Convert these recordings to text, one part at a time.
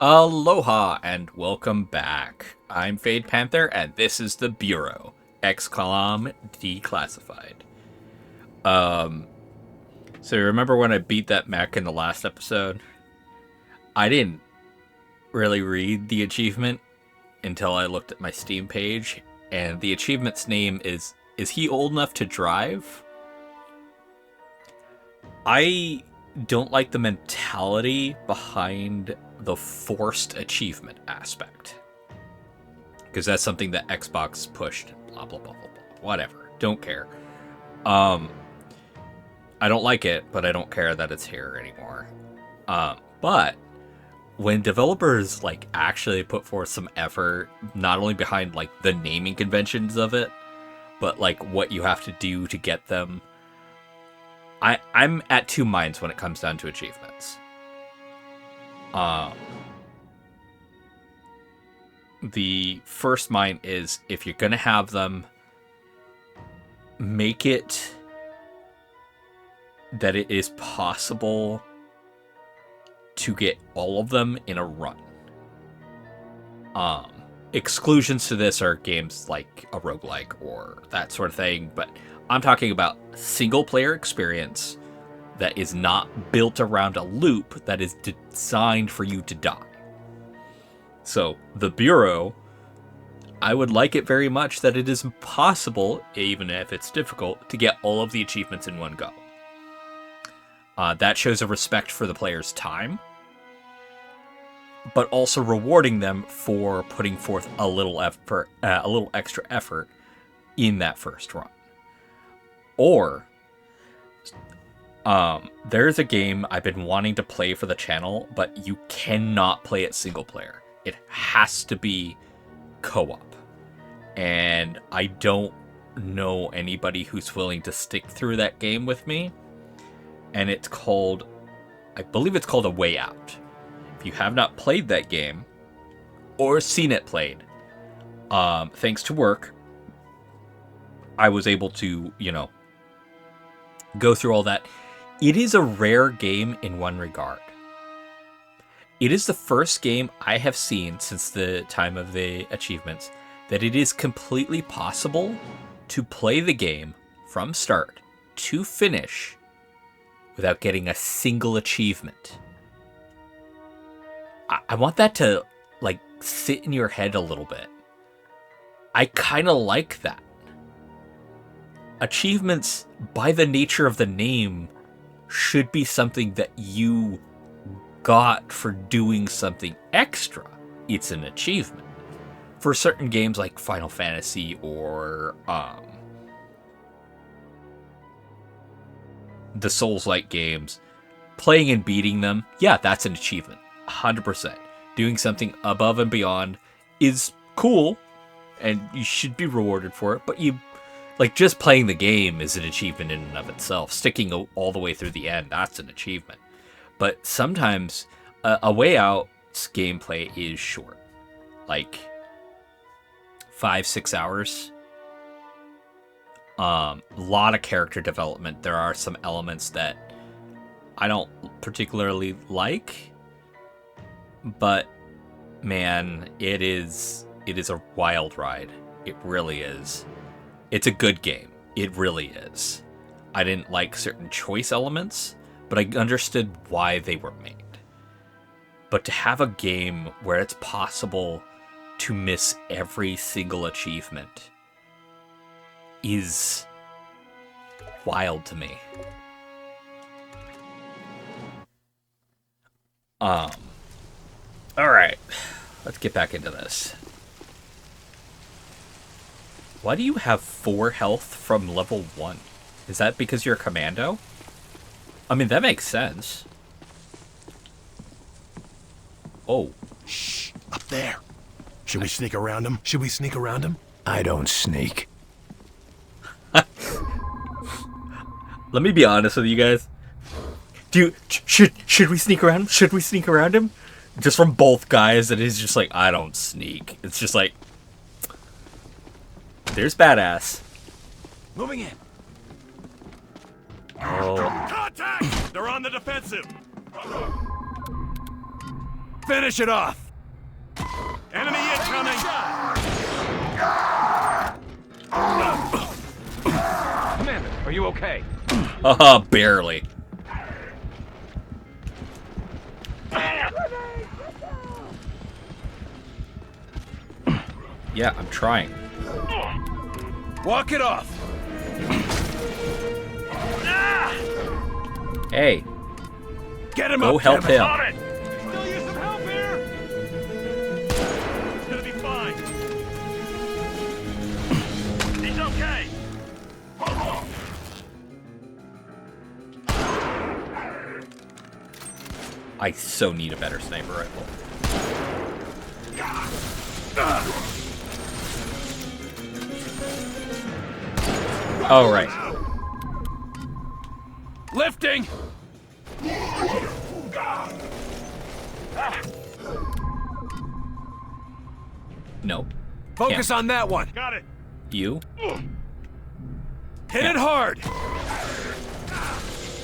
Aloha and welcome back. I'm Fade Panther and this is the Bureau Xcom Declassified. So remember when I beat that mech in the last episode? I didn't really read the achievement until I looked at my Steam page, and the achievement's name is he old enough to drive? I don't like the mentality behind the forced achievement aspect, because that's something that Xbox pushed. Blah blah blah blah blah. Whatever. Don't care. I don't like it, but I don't care that it's here anymore. But when developers actually put forth some effort, not only behind the naming conventions of it, but what you have to do to get them, I'm at two minds when it comes down to achievements. The first mind is, if you're gonna have them, make it that it is possible to get all of them in a run. Exclusions to this are games like a roguelike or that sort of thing, but I'm talking about single player experience that is not built around a loop that is designed for you to die. So, the Bureau, I would like it very much that it is possible, even if it's difficult, to get all of the achievements in one go. That shows a respect for the player's time, but also rewarding them for putting forth a little extra effort in that first run. Or, there's a game I've been wanting to play for the channel, but you cannot play it single player. It has to be co-op. And I don't know anybody who's willing to stick through that game with me. And it's called, I believe it's called A Way Out. If you have not played that game, or seen it played, thanks to work, I was able to, go through all that. It is a rare game in one regard. It is the first game I have seen since the time of the achievements that it is completely possible to play the game from start to finish without getting a single achievement. I want that to, sit in your head a little bit. I kind of like that. Achievements, by the nature of the name, should be something that you got for doing something extra. It's an achievement. For certain games like Final Fantasy or the Souls-like games, playing and beating them, yeah, that's an achievement. 100%. Doing something above and beyond is cool, and you should be rewarded for it, but just playing the game is an achievement in and of itself. Sticking all the way through the end, that's an achievement. But sometimes A Way Out's gameplay is short. 5-6 hours. Lot of character development. There are some elements that I don't particularly like, but man, it is a wild ride. It really is. It's a good game. It really is. I didn't like certain choice elements, but I understood why they were made. But to have a game where it's possible to miss every single achievement is wild to me. Alright. Let's get back into this. Why do you have 4 health from level 1? Is that because you're a commando? I mean, that makes sense. Oh. Shh, up there. Should we sneak around him? I don't sneak. Let me be honest with you guys. Should we sneak around him? Should we sneak around him? Just from both guys, it is just I don't sneak. It's just there's badass. Moving in. Oh. Contact! They're on the defensive. Finish it off! Enemy incoming! Commander, are you okay? Barely. Yeah, I'm trying. Walk it off! Hey, Get him go up, help damn it. him. On it! Still use some help here! It's gonna be fine. He's okay! I so need a better sniper rifle. Oh, right. Lifting! No. Focus Yeah. on that one. Got it. You? Hit it hard.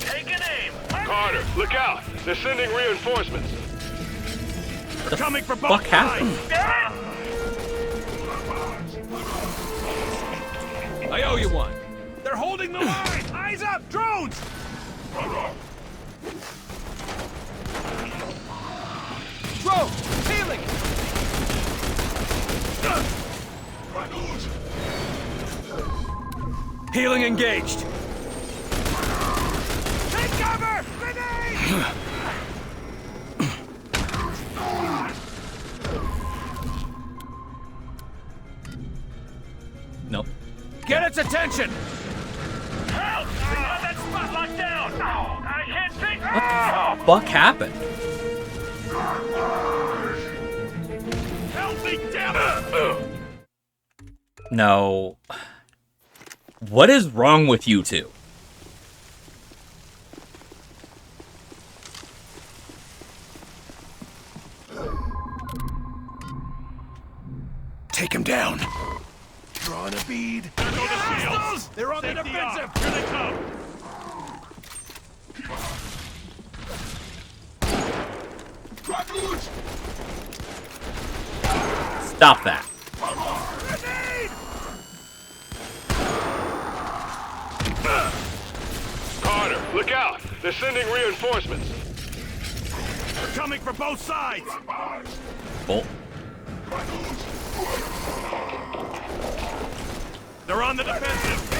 Take an aim. Carter, look out! They're sending reinforcements. The Coming for both fuck sides. happened? I owe you one. They're holding the line. Eyes up, drones. Drone, healing. Healing engaged. Take cover! Grenade! Nope. Get its attention! Help! We got that spot locked down. I can't take. Fuck happened? Help me, damn it! No. What is wrong with you two? Take him down. Drawing a bead. There go the shields. They're on the defensive. Here they come. Stop that. Grenade! Carter, look out! They're sending reinforcements. They're coming from both sides. Bolt. They're on the defensive.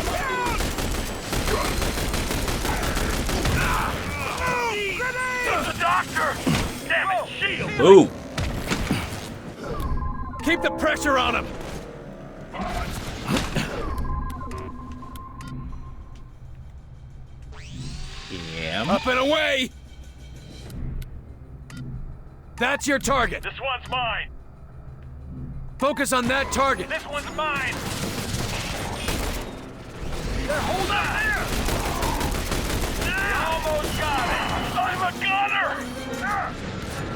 There's a doctor. Damn it, shield. Ooh. Keep the pressure on him. Yeah. Up and away. That's your target. This one's mine. Focus on that target. This one's mine. They're holding up there. You almost got it. I'm a gunner.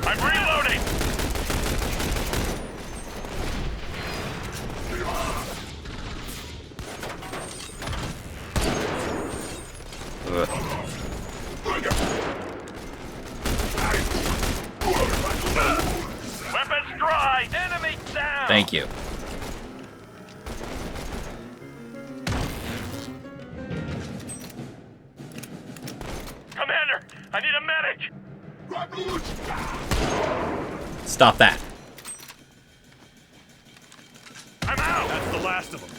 I'm reloading. Weapons dry. Enemy down. Thank you. Commander, I need a medic. Stop that. I'm out. That's the last of them.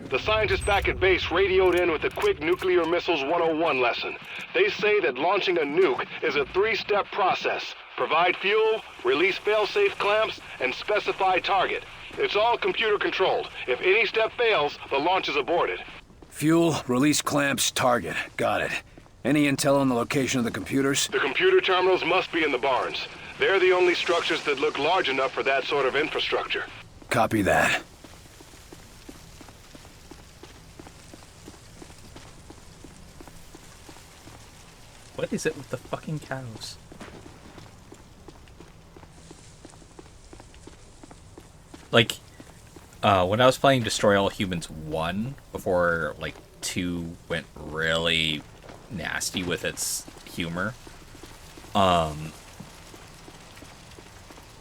The scientists back at base radioed in with a quick Nuclear Missiles 101 lesson. They say that launching a nuke is a 3-step process. Provide fuel, release fail-safe clamps, and specify target. It's all computer-controlled. If any step fails, the launch is aborted. Fuel, release clamps, target. Got it. Any intel on the location of the computers? The computer terminals must be in the barns. They're the only structures that look large enough for that sort of infrastructure. Copy that. What is it with the fucking cows? Like, when I was playing Destroy All Humans 1, before, like, 2 went really nasty with its humor,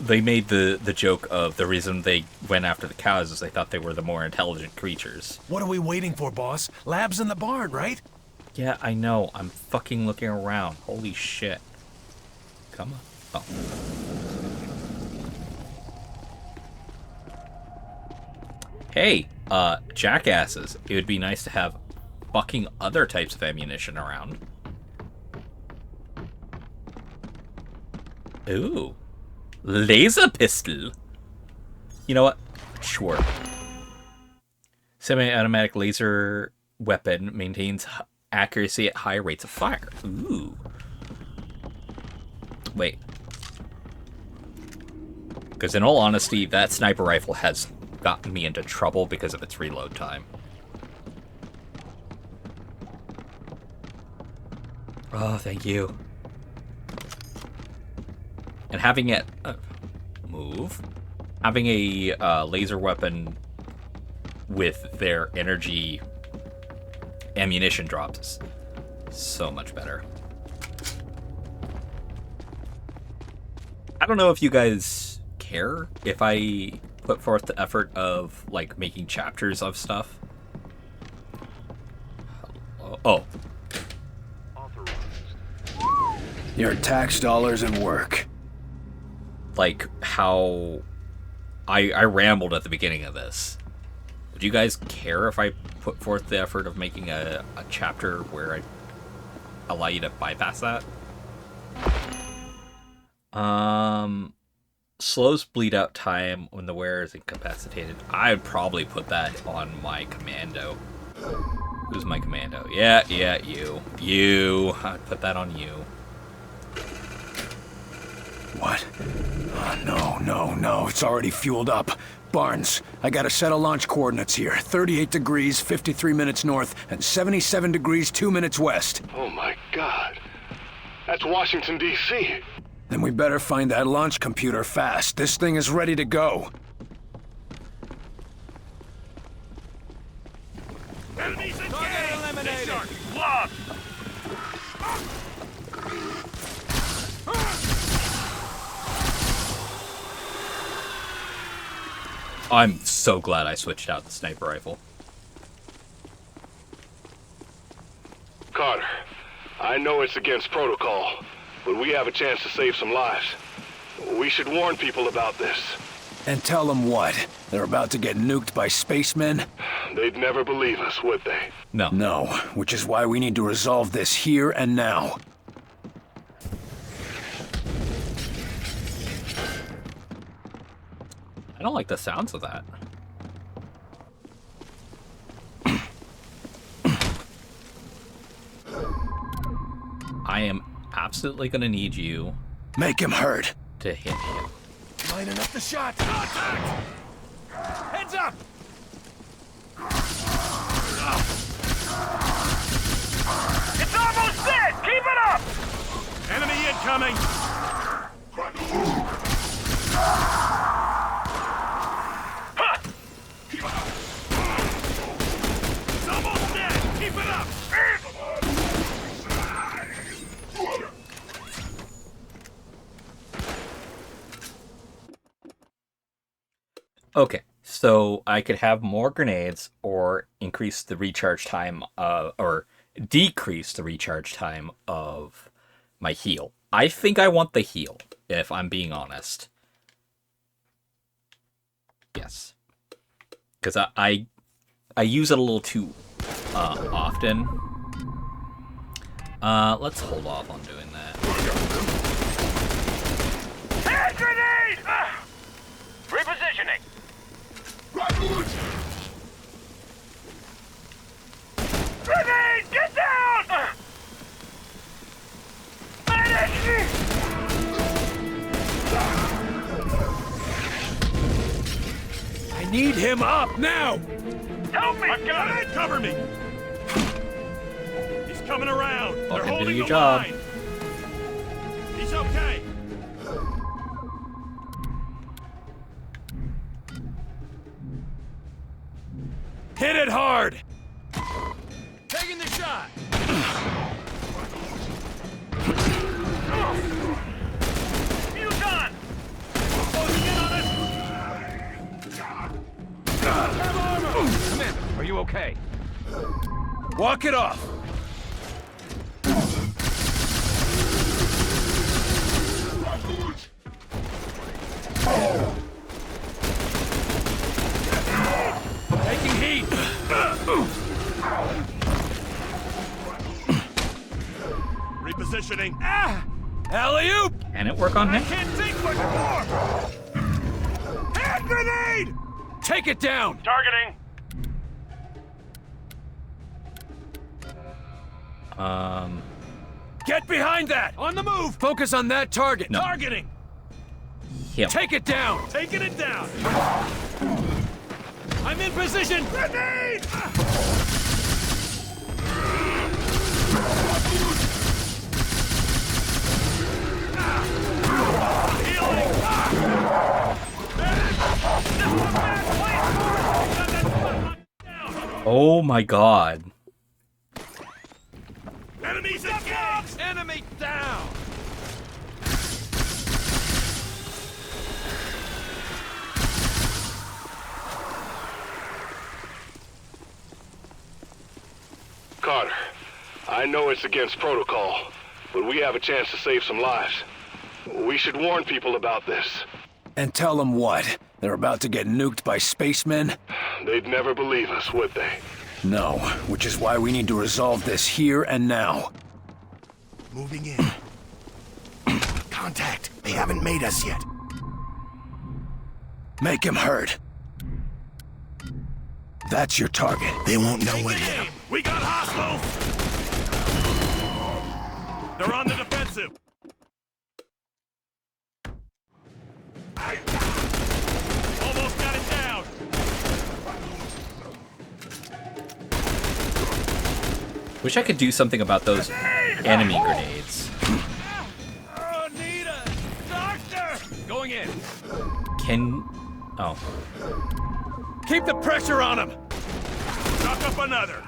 they made the joke of the reason they went after the cows is they thought they were the more intelligent creatures. What are we waiting for, boss? Lab's in the barn, right? Yeah, I know. I'm fucking looking around. Holy shit. Come on. Oh. Hey, jackasses. It would be nice to have fucking other types of ammunition around. Ooh. Laser pistol. You know what? Sure. Semi-automatic laser weapon maintains accuracy at high rates of fire. Ooh. Wait. Because in all honesty, that sniper rifle has gotten me into trouble because of its reload time. Oh, thank you. And having it having a laser weapon with their energy ammunition drops is so much better. I don't know if you guys care if I put forth the effort of like making chapters of stuff. Oh. Your tax dollars and work. Like how I rambled at the beginning of this. Would you guys care if I put forth the effort of making a chapter where I allow you to bypass that? Slows bleed out time when the wearer is incapacitated. I'd probably put that on my commando. Who's my commando? Yeah, you. You. I'd put that on you. What? Oh, no. It's already fueled up. Barnes, I got a set of launch coordinates here. 38 degrees, 53 minutes north, and 77 degrees, 2 minutes west. Oh my God. That's Washington, D.C. Then we better find that launch computer fast. This thing is ready to go. Enemies engaged! Eliminated! Lost! I'm so glad I switched out the sniper rifle. Carter, I know it's against protocol, but we have a chance to save some lives. We should warn people about this. And tell them what? They're about to get nuked by spacemen? They'd never believe us, would they? No. No, which is why we need to resolve this here and now. I don't like the sounds of that. I am absolutely gonna need you Make him hurt. to hit him. Lining up the shot. Contact! Heads up! It's almost dead! Keep it up! Enemy incoming! Huh. It's almost dead! Keep it up! Okay, so I could have more grenades or increase the recharge time, or decrease the recharge time of my heal. I think I want the heal, if I'm being honest. Yes. Because I use it a little too often. Let's hold off on doing that. Hand grenade! Repositioning. Grenade! Get down! Medic! I need him up now. Help me! I've got it! Cover me! He's coming around! They're Fucking do holding your the job. line! He's okay! Hit it hard. Taking the shot! Fuse on! Are you okay? Walk it off! Taking heat! Repositioning. Alley-oop! Can it work on I him? can't take much more! Hand grenade! Take it down! Targeting. Get behind that! On the move! Focus on that target! No. Targeting! Him. Take it down! Taking it down! I'm in position! Grenade! Healing! Oh my god. Enemies engaged! Enemy down! Carter, I know it's against protocol, but we have a chance to save some lives. We should warn people about this. And tell them what? They're about to get nuked by spacemen? They'd never believe us, would they? No, which is why we need to resolve this here and now. Moving in. Contact. They haven't made us yet. Make him hurt. That's your target. They won't know what hit Aim! him. We got hostiles! They're on the defensive! Almost got it down! Wish I could do something about those enemy grenades. Oh, need a doctor! Going in! Can... Oh. Keep the pressure on him! Knock up another!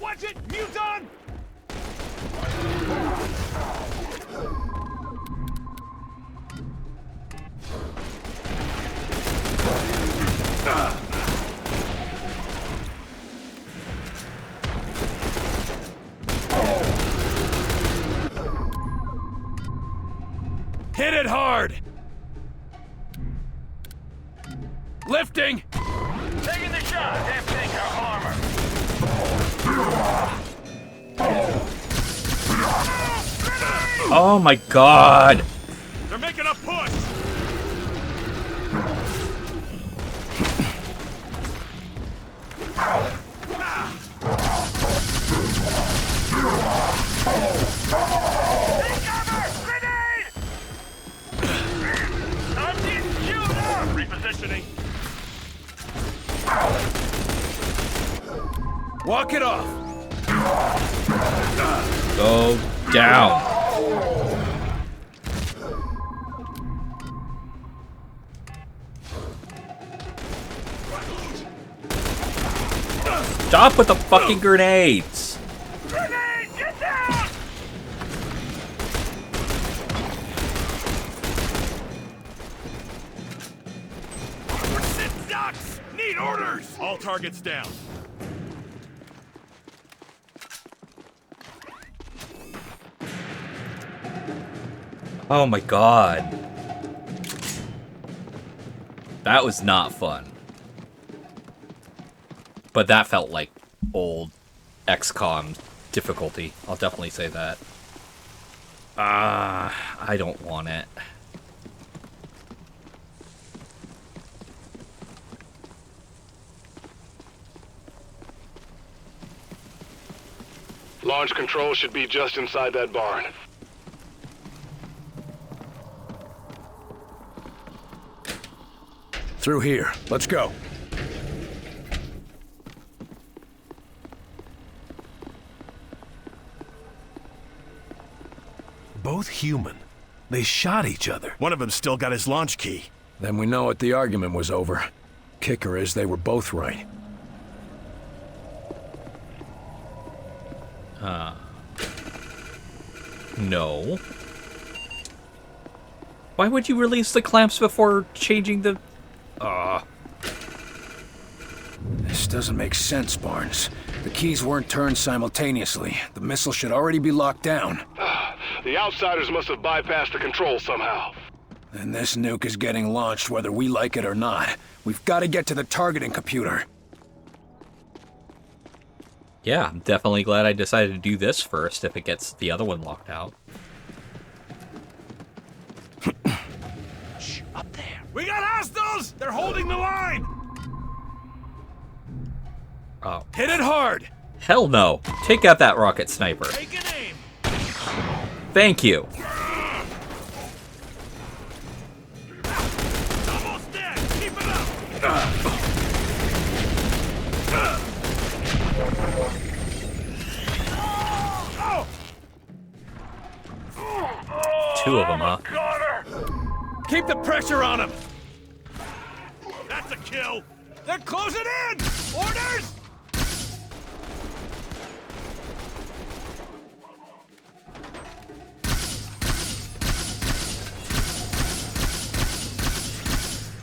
Watch it! Muton! Hit it hard! Lifting! Taking the shot. Damn thing, our armor. Oh my god! They're making a push! Take cover! Grenade! I'm getting chewed up! Repositioning. Walk it off! Go down. Stop with the fucking grenades! Grenade! Get down! We're sitting ducks! Need orders! All targets down. Oh my god. That was not fun. But that felt like old XCOM difficulty. I'll definitely say that. I don't want it. Launch control should be just inside that barn. Through here. Let's go. Both human. They shot each other. One of them still got his launch key. Then we know what the argument was over. Kicker is they were both right. No. Why would you release the clamps before changing the... This doesn't make sense, Barnes. The keys weren't turned simultaneously. The missile should already be locked down. The outsiders must have bypassed the controls somehow. And this nuke is getting launched whether we like it or not. We've got to get to the targeting computer. Yeah, I'm definitely glad I decided to do this first if it gets the other one locked out. Shh, up there. We got hostiles! They're holding the line! Oh. Hit it hard! Hell no. Take out that rocket sniper. Take an aim! Thank you. Almost dead! Keep it up! Two of them, huh? Connor! Keep the pressure on them! That's a kill! They're closing in! Orders!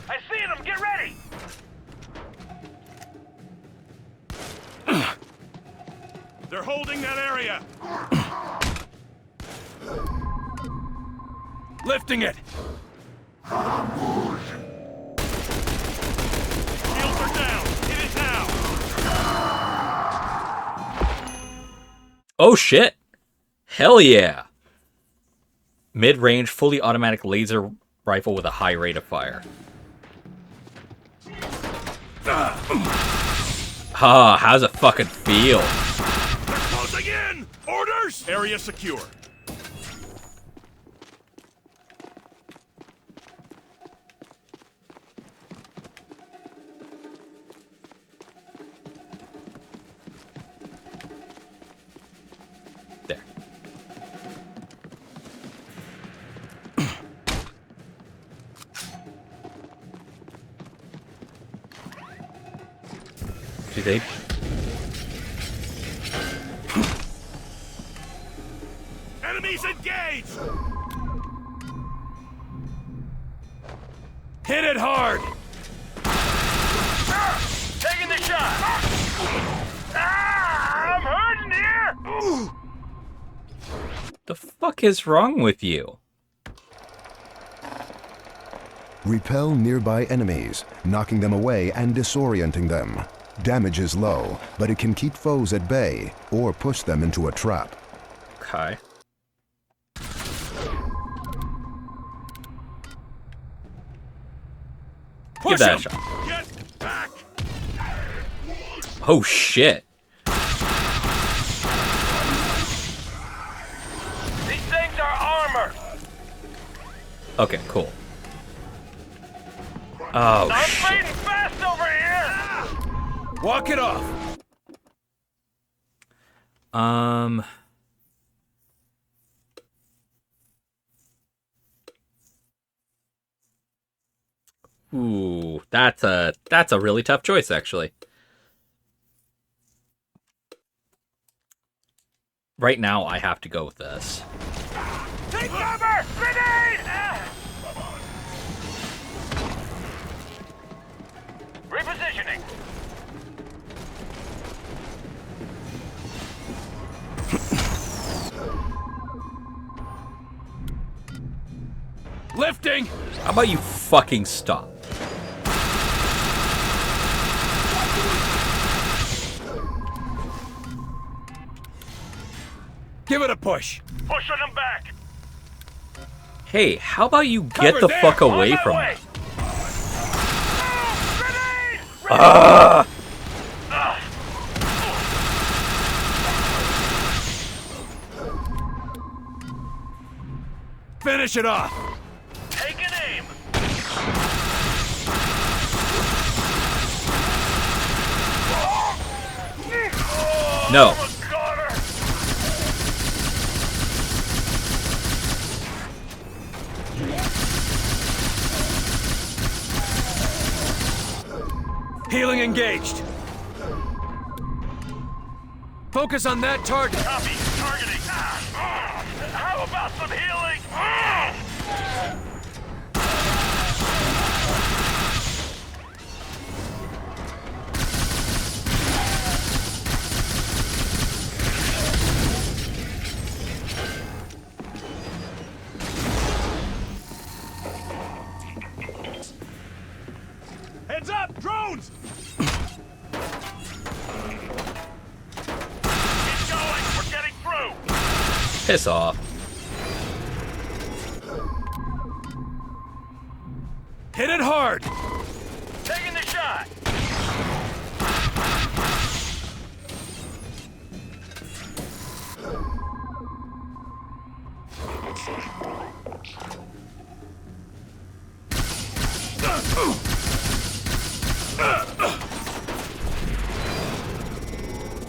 I see them! Get ready! They're holding that area! Lifting it! Shields are down! Hit it now! Oh shit! Hell yeah! Mid-range, fully automatic laser rifle with a high rate of fire. Ah, how's it fucking feel? They're closing in! Orders! Area secure. There. Do they... Enemies engaged! Hit it hard! Taking the shot! I'm hurting here! The fuck is wrong with you? Repel nearby enemies, knocking them away and disorienting them. Damage is low, but it can keep foes at bay or push them into a trap. Okay. Push Give that a 'em! shot. Get back! Oh shit. These things are armor! Okay, cool. Oh I'm shit. fading fast over here! Walk it off! Ooh, that's a really tough choice, actually. Right now, I have to go with this. Take cover! Grenade! Repositioning. Lifting! How about you fucking stop? Give it a push! Pushing them back. Hey, how about you get Cover the there, fuck On away my from way. me? Grenade! Ah! Finish it off! Take an aim. No. Connor! Healing engaged. Focus on that target. Copy. Targeting. How about some healing? drones! Keep going. We're getting through. Piss off. Hit it hard! Taking the shot.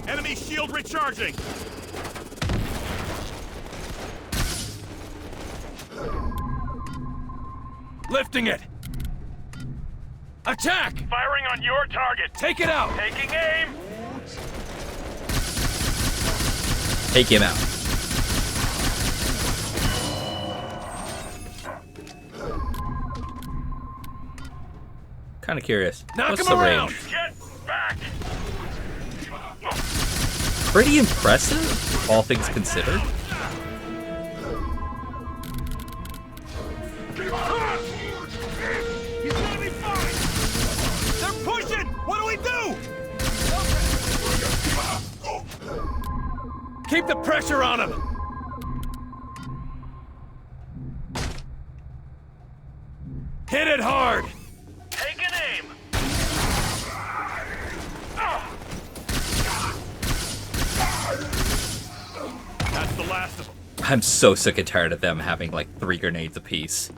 Enemy shield recharging! Lifting it! Attack! Firing on your target. Take it out! Taking aim. Take him out. Kind of curious. Knock What's him the around. range? Get back. Pretty impressive, all things considered. He's gonna be fine! They're pushing! What do we do? Keep the pressure on him! Hit it hard! Taking aim. That's the last of them. I'm so sick and tired of them having like 3 grenades apiece.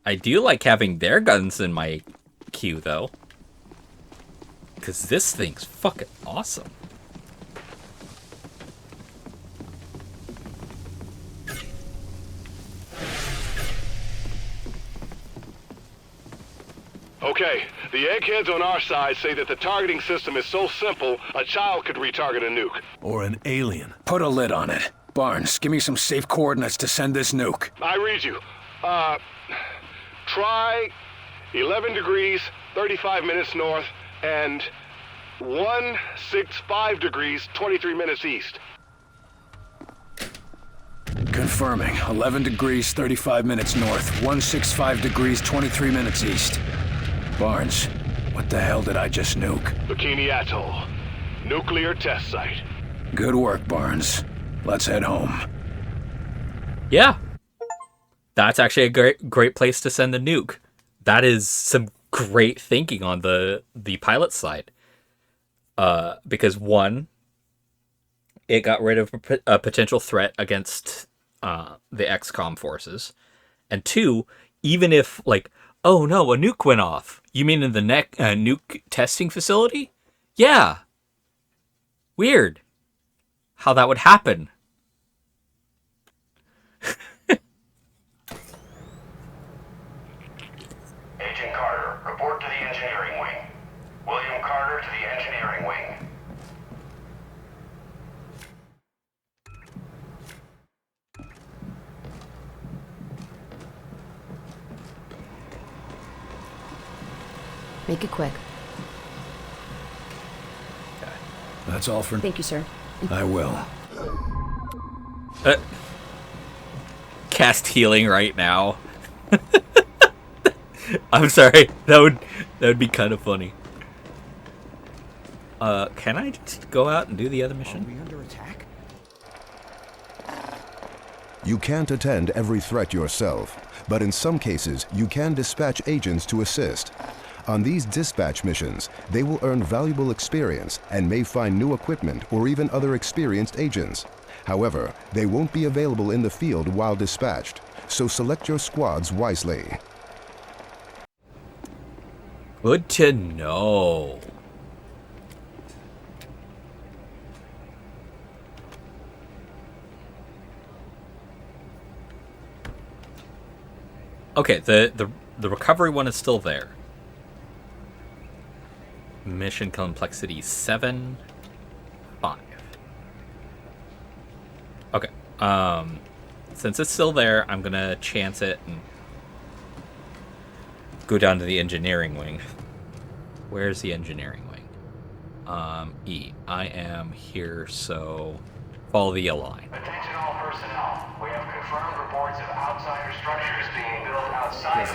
I do like having their guns in my queue, though. Because this thing's fucking awesome. Okay, the eggheads on our side say that the targeting system is so simple, a child could retarget a nuke. Or an alien. Put a lid on it. Barnes, give me some safe coordinates to send this nuke. I read you. Try 11 degrees, 35 minutes north, and 165 degrees, 23 minutes east. Confirming. 11 degrees, 35 minutes north. 165 degrees, 23 minutes east. Barnes, what the hell did I just nuke? Bikini Atoll. Nuclear test site. Good work, Barnes. Let's head home. Yeah. That's actually a great place to send the nuke. That is some great thinking on the pilot side. Because one, it got rid of a potential threat against the XCOM forces. And two, even if, like, oh no, a nuke went off. You mean in the nuke testing facility? Yeah. Weird. How that would happen. Agent Carter, report to the engineering wing. William Carter to the engineering wing. Make it quick. That's all for... Thank you, sir. I will. Cast healing right now. I'm sorry. That would be kind of funny. Can I just go out and do the other mission? Are we under attack? You can't attend every threat yourself, but in some cases, you can dispatch agents to assist. On these dispatch missions, they will earn valuable experience and may find new equipment or even other experienced agents. However, they won't be available in the field while dispatched, so select your squads wisely. Good to know. Okay, the recovery one is still there. Mission complexity 7, 5. Okay. Since it's still there, I'm gonna chance it and go down to the engineering wing. Where's the engineering wing? E. I am here, so follow the yellow line. Attention all personnel. We have confirmed reports of outsider structures being built outside of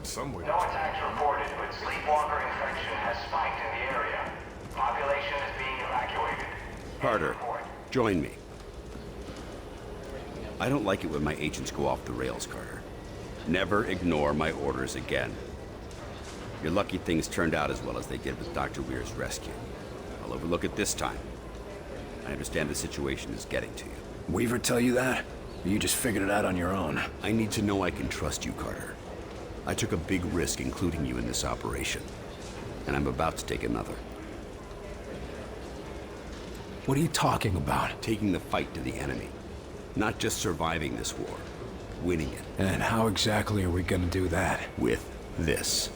St. Louis. No attacks reported, but sleepwalker infection has spiked in the area. Population is being evacuated. Carter, join me. I don't like it when my agents go off the rails, Carter. Never ignore my orders again. You're lucky things turned out as well as they did with Dr. Weir's rescue. I'll overlook it this time. I understand the situation is getting to you. Weaver tell you that? Or you just figured it out on your own? I need to know I can trust you, Carter. I took a big risk including you in this operation, and I'm about to take another. What are you talking about? Taking the fight to the enemy. Not just surviving this war, winning it. And how exactly are we gonna do that? With this.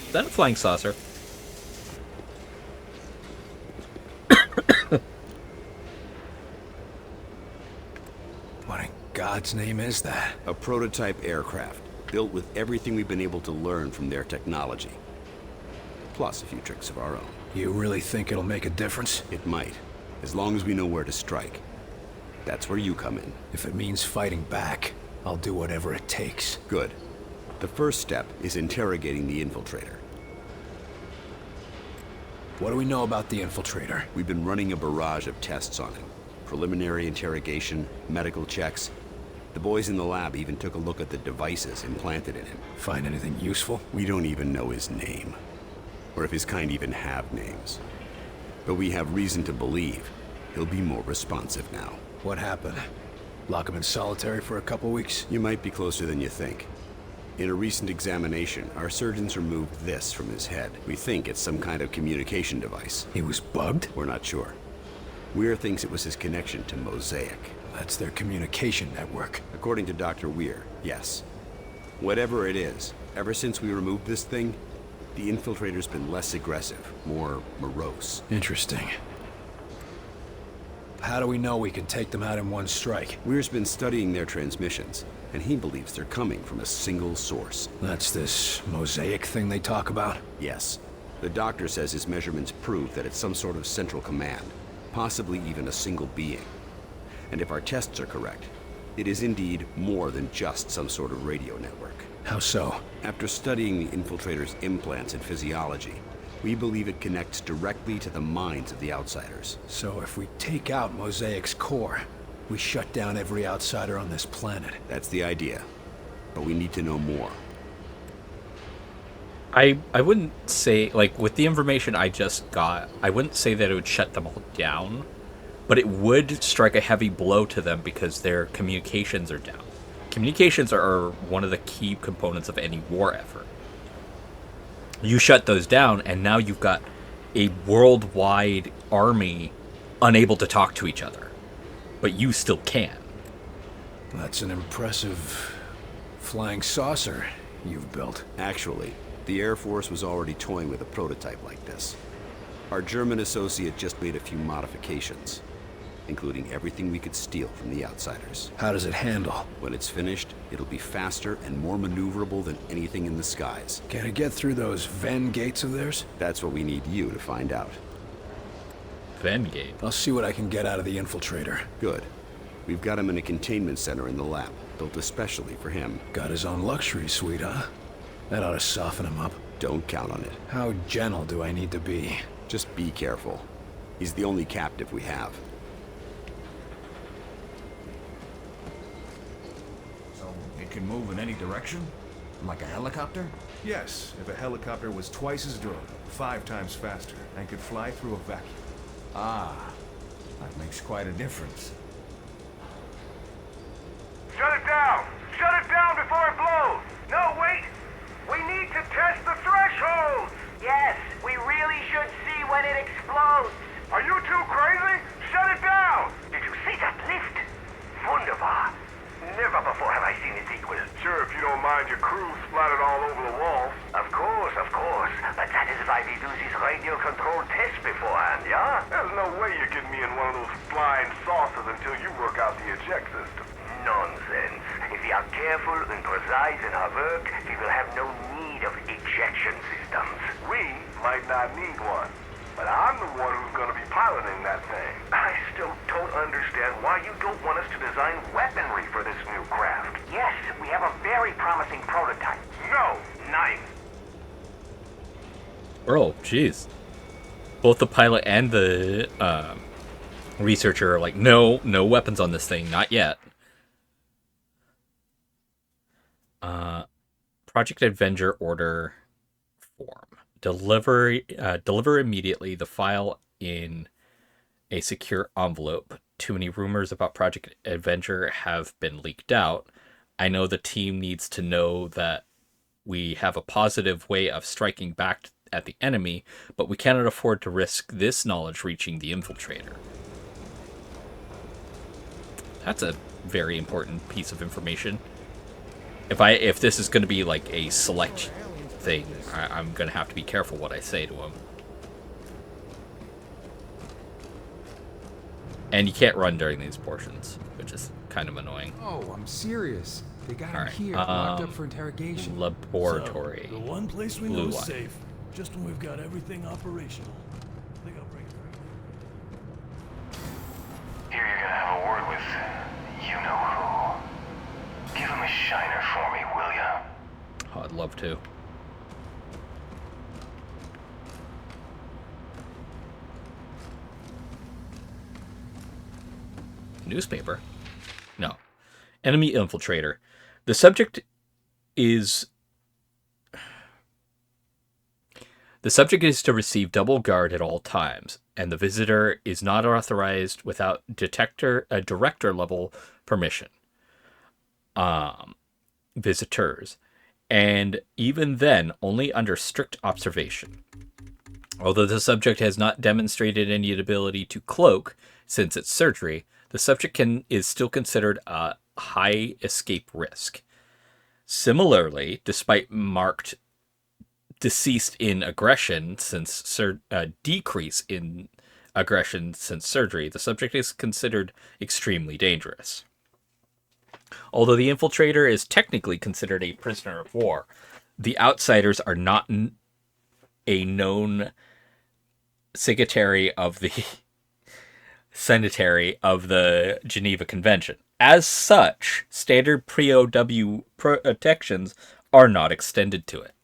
Is that a flying saucer? What in God's name is that? A prototype aircraft, built with everything we've been able to learn from their technology. Plus a few tricks of our own. You really think it'll make a difference? It might, as long as we know where to strike. That's where you come in. If it means fighting back, I'll do whatever it takes. Good. The first step is interrogating the infiltrator. What do we know about the infiltrator? We've been running a barrage of tests on him. Preliminary interrogation, medical checks. The boys in the lab even took a look at the devices implanted in him. Find anything useful? We don't even know his name. Or if his kind even have names. But we have reason to believe he'll be more responsive now. What happened? Lock him in solitary for a couple weeks? You might be closer than you think. In a recent examination, our surgeons removed this from his head. We think it's some kind of communication device. He was bugged? We're not sure. Weir thinks it was his connection to Mosaic. That's their communication network. According to Dr. Weir, yes. Whatever it is, ever since we removed this thing, the infiltrator's been less aggressive, more morose. Interesting. How do we know we can take them out in one strike? Weir's been studying their transmissions, and he believes they're coming from a single source. That's this Mosaic thing they talk about? Yes. The doctor says his measurements prove that it's some sort of central command, possibly even a single being. And if our tests are correct, it is indeed more than just some sort of radio network. How so? After studying the infiltrator's implants and physiology, we believe it connects directly to the minds of the outsiders. So if we take out Mosaic's core, we shut down every outsider on this planet. That's the idea. But we need to know more. I wouldn't say, like, with the information I just got, I wouldn't say that it would shut them all down, but it would strike a heavy blow to them because their communications are down. Communications are one of the key components of any war effort. You shut those down, and now you've got a worldwide army unable to talk to each other. But you still can. That's an impressive flying saucer you've built. Actually, the Air Force was already toying with a prototype like this. Our German associate just made a few modifications, including everything we could steal from the outsiders. How does it handle? When it's finished, it'll be faster and more maneuverable than anything in the skies. Can it get through those Venn gates of theirs? That's what we need you to find out. Venn gate? I'll see what I can get out of the infiltrator. Good. We've got him in a containment center in the lab, built especially for him. Got his own luxury suite, huh? That ought to soften him up. Don't count on it. How gentle do I need to be? Just be careful. He's the only captive we have. So it can move in any direction? Like a helicopter? Yes, if a helicopter was twice as durable, 5 times faster, and could fly through a vacuum. Ah, that makes quite a difference. Shut it down! Shut it down before it blows! No, wait! We need to test the thresholds! Yes, we really should see when it explodes. Are you too crazy? Shut it down! Did you see that lift? Wunderbar. Never before have I seen its equal. Sure, if you don't mind your crew splattered all over the walls. Of course. But that is why we do this radio control test beforehand, yeah? There's no way you're getting me in one of those flying saucers. not need one. But I'm the one who's going to be piloting that thing. I still don't understand why you don't want us to design weaponry for this new craft. Yes, we have a very promising prototype. No, knife. Bro, jeez. Both the pilot and the researcher are like, no weapons on this thing, not yet. Project Avenger order form. Deliver immediately the file in a secure envelope. Too many rumors about Project Avenger have been leaked out. I know the team needs to know that we have a positive way of striking back at the enemy, but we cannot afford to risk this knowledge reaching the infiltrator. That's a very important piece of information. If this is going to be like a select thing, I'm going to have to be careful what I say to him. And you can't run during these portions, which is kind of annoying. Oh, I'm serious. They got him All right, here, locked up for interrogation. Laboratory. So, the one place we know is safe, just when we've got everything operational. I think I'll bring it right Here you're gonna have a word with you-know-who. Give him a shiner for me, will ya? Oh, I'd love to. Newspaper? No. Enemy infiltrator. The subject is to receive double guard at all times, and the visitor is not authorized without director level permission. Visitors, and even then only under strict observation. Although the subject has not demonstrated any ability to cloak since its surgery, the subject is still considered a high escape risk. Similarly, despite marked deceased in aggression since decrease in aggression since surgery, the subject is considered extremely dangerous. Although the infiltrator is technically considered a prisoner of war, the outsiders are not a known signatory of the Geneva Convention. As such, standard POW protections are not extended to it.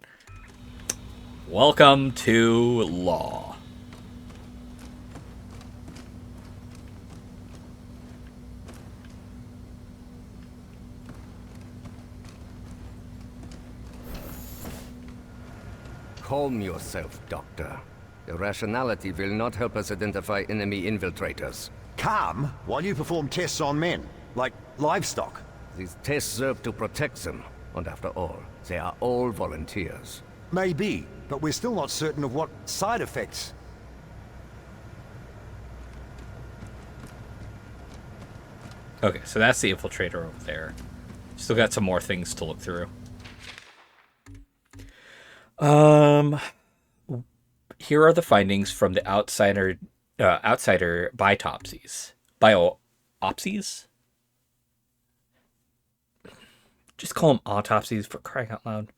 Welcome to law. Calm yourself, Doctor. Irrationality will not help us identify enemy infiltrators. Calm while you perform tests on men, like livestock. These tests serve to protect them, and after all, they are all volunteers. Maybe, but we're still not certain of what side effects. Okay, so that's the infiltrator over there. Still got some more things to look through. Here are the findings from the outsider biopsies. Biopsies? Just call them autopsies, for crying out loud.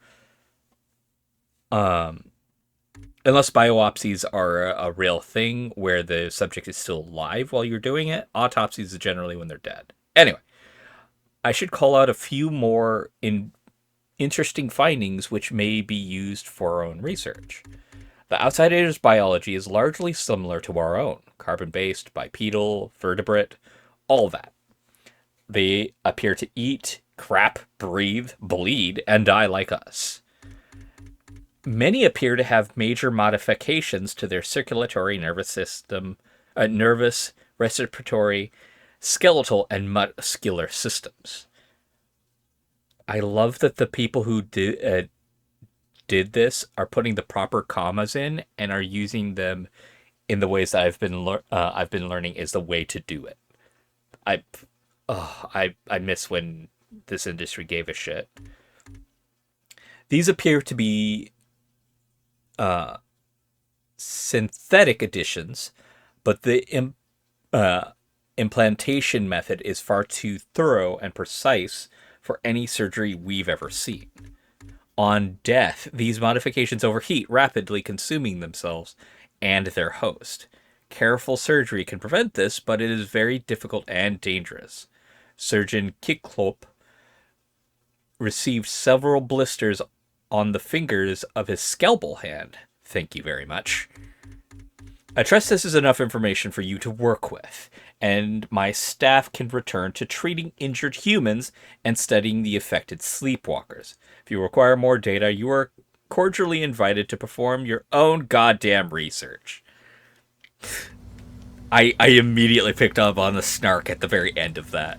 Unless biopsies are a real thing where the subject is still alive while you're doing it, autopsies is generally when they're dead. Anyway, I should call out a few more interesting findings which may be used for our own research. The outsider's biology is largely similar to our own, carbon-based, bipedal, vertebrate, all that. They appear to eat, crap, breathe, bleed, and die like us. Many appear to have major modifications to their circulatory nervous system, nervous, respiratory, skeletal, and muscular systems. I love that the people who did this are putting the proper commas in and are using them in the ways that I've been learning is the way to do it. I miss when this industry gave a shit. These appear to be synthetic additions, but the implantation method is far too thorough and precise for any surgery we've ever seen. On death, these modifications overheat, rapidly consuming themselves and their host. Careful surgery can prevent this, but it is very difficult and dangerous. Surgeon Kiklop received several blisters on the fingers of his scalpel hand. Thank you very much. I trust this is enough information for you to work with, and my staff can return to treating injured humans and studying the affected sleepwalkers. If you require more data, you are cordially invited to perform your own goddamn research. I immediately picked up on the snark at the very end of that.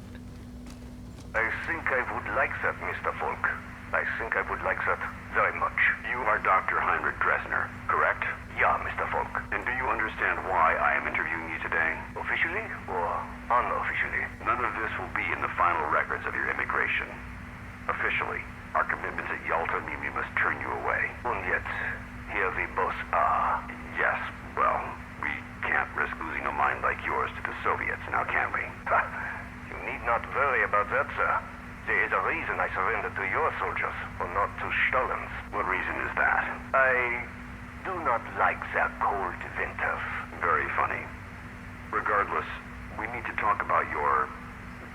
I think I would like that, Mr. Folk. I think I would like that very much. You are Dr. Heinrich Dressner, correct? Yeah, Mr. Folk. And do you understand why I am interviewing you today? Officially or unofficially? None of this will be in the final records of your immigration. Officially, our commitments at Yalta mean we must turn you away. And yet, here we both are. Yes, well, we can't risk losing a mind like yours to the Soviets, now can we? You need not worry about that, sir. There is a reason I surrendered to your soldiers, or not to Stalin's. What reason is that? I do not like their cold winters. Very funny. Regardless, we need to talk about your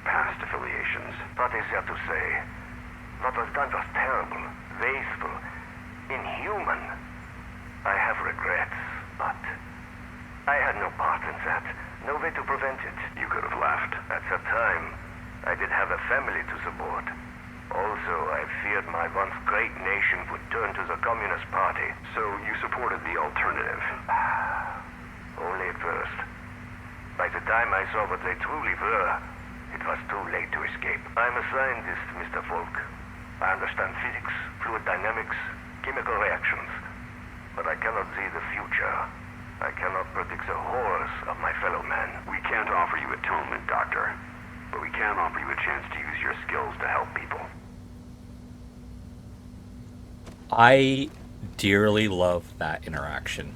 past affiliations. What is there to say? What was done was terrible, wasteful, inhuman. I have regrets, but I had no part in that. No way to prevent it. You could have left. At that time, I did have a family to support. Also, I feared my once great nation would turn to the Communist Party. So you supported the alternative? Only at first. By the time I saw what they truly were, it was too late to escape. I'm a scientist, Mr. Folk. I understand physics, fluid dynamics, chemical reactions. But I cannot see the future. I cannot predict the horrors of my fellow man. We can't offer you atonement, Doctor. But we can offer you a chance to use your skills to help people. I dearly love that interaction.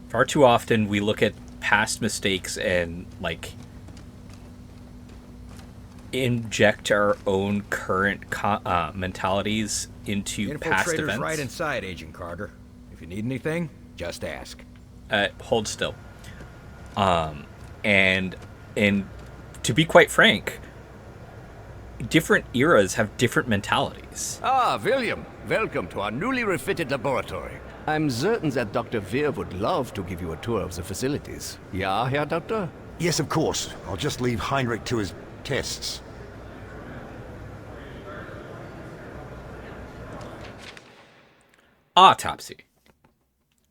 Far too often we look at past mistakes and, like, inject our own current mentalities into past events. Right inside, Agent Carter. If you need anything, just ask. Hold still. And to be quite frank, different eras have different mentalities. Ah, William, welcome to our newly refitted laboratory. I'm certain that Dr. Weir would love to give you a tour of the facilities. Yeah, Herr Doctor? Yes, of course. I'll just leave Heinrich to his tests. Autopsy.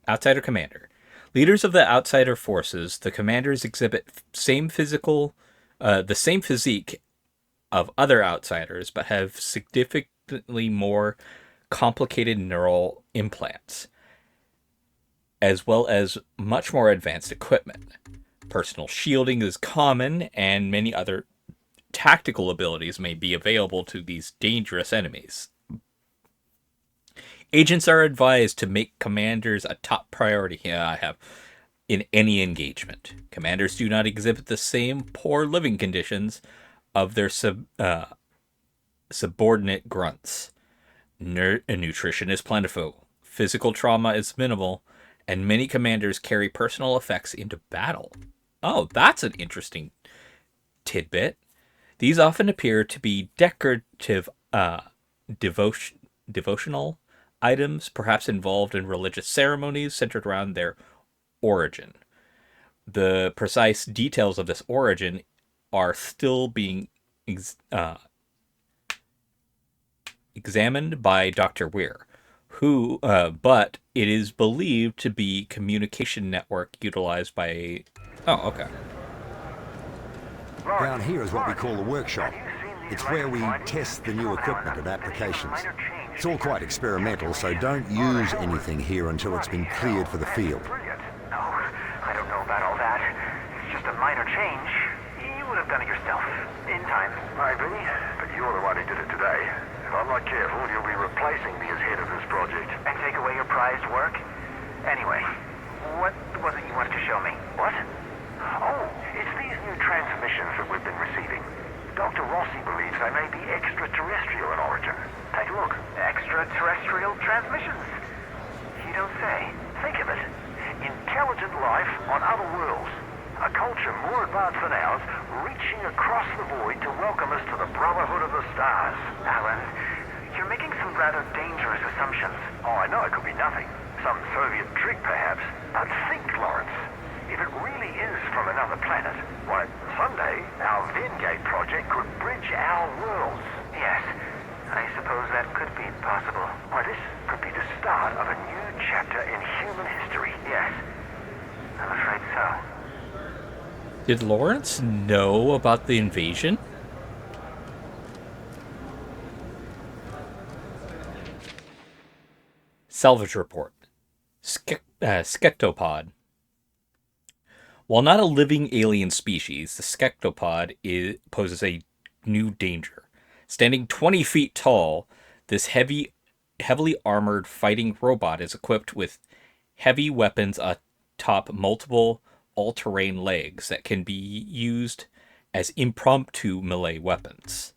Outsider Commander. Leaders of the outsider forces, the commanders exhibit the same physique of other outsiders, but have significantly more complicated neural implants, as well as much more advanced equipment. Personal shielding is common, and many other tactical abilities may be available to these dangerous enemies. Agents are advised to make commanders a top priority in any engagement. Commanders do not exhibit the same poor living conditions of their subordinate grunts. Nutrition is plentiful, physical trauma is minimal, and many commanders carry personal effects into battle. Oh, that's an interesting tidbit. These often appear to be decorative devotional items, perhaps involved in religious ceremonies centered around their origin. The precise details of this origin are still being examined by Dr. Weir, but it is believed to be communication network utilized by... Oh, okay. Down here is what we call the workshop. It's where we test the new equipment and applications. It's all quite experimental, so don't use anything here until it's been cleared for the field. No, I don't know about all that. It's just a minor change. You would have done it yourself, in time. Maybe, but you're the one who did it today. If I'm not careful, you'll be replacing me as head of this project. And take away your prized work? Anyway, what was it you wanted to show me? What? Oh, it's these new transmissions that we've been receiving. Dr. Rossi believes I may be extraterrestrial in origin. look. Extraterrestrial transmissions. You don't say. Think of it. Intelligent life on other worlds. A culture more advanced than ours, reaching across the void to welcome us to the Brotherhood of the Stars. Alan, you're making some rather dangerous assumptions. Oh, I know it could be nothing. Some Soviet trick, perhaps. But think, Lawrence. If it really is from another planet, why, someday our Vingate project could bridge our worlds. Yes, I suppose that could be possible. Why, this could be the start of a new chapter in human history. Yes, I'm afraid so. Did Lawrence know about the invasion? Salvage report. Skectopod. While not a living alien species, the Skectopod poses a new danger. Standing 20 feet tall, this heavily armored fighting robot is equipped with heavy weapons atop multiple all-terrain legs that can be used as impromptu melee weapons.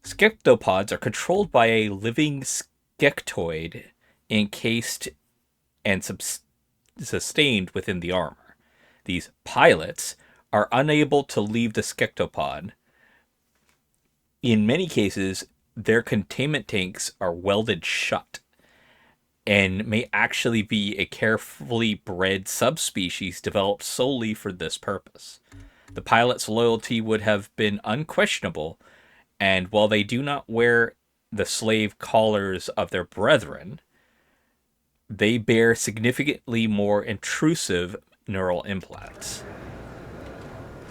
Skectopods are controlled by a living skectoid encased and sustained within the armor. These pilots are unable to leave the Skectopod. In many cases, their containment tanks are welded shut and may actually be a carefully bred subspecies developed solely for this purpose. The pilot's loyalty would have been unquestionable, and while they do not wear the slave collars of their brethren, they bear significantly more intrusive neural implants.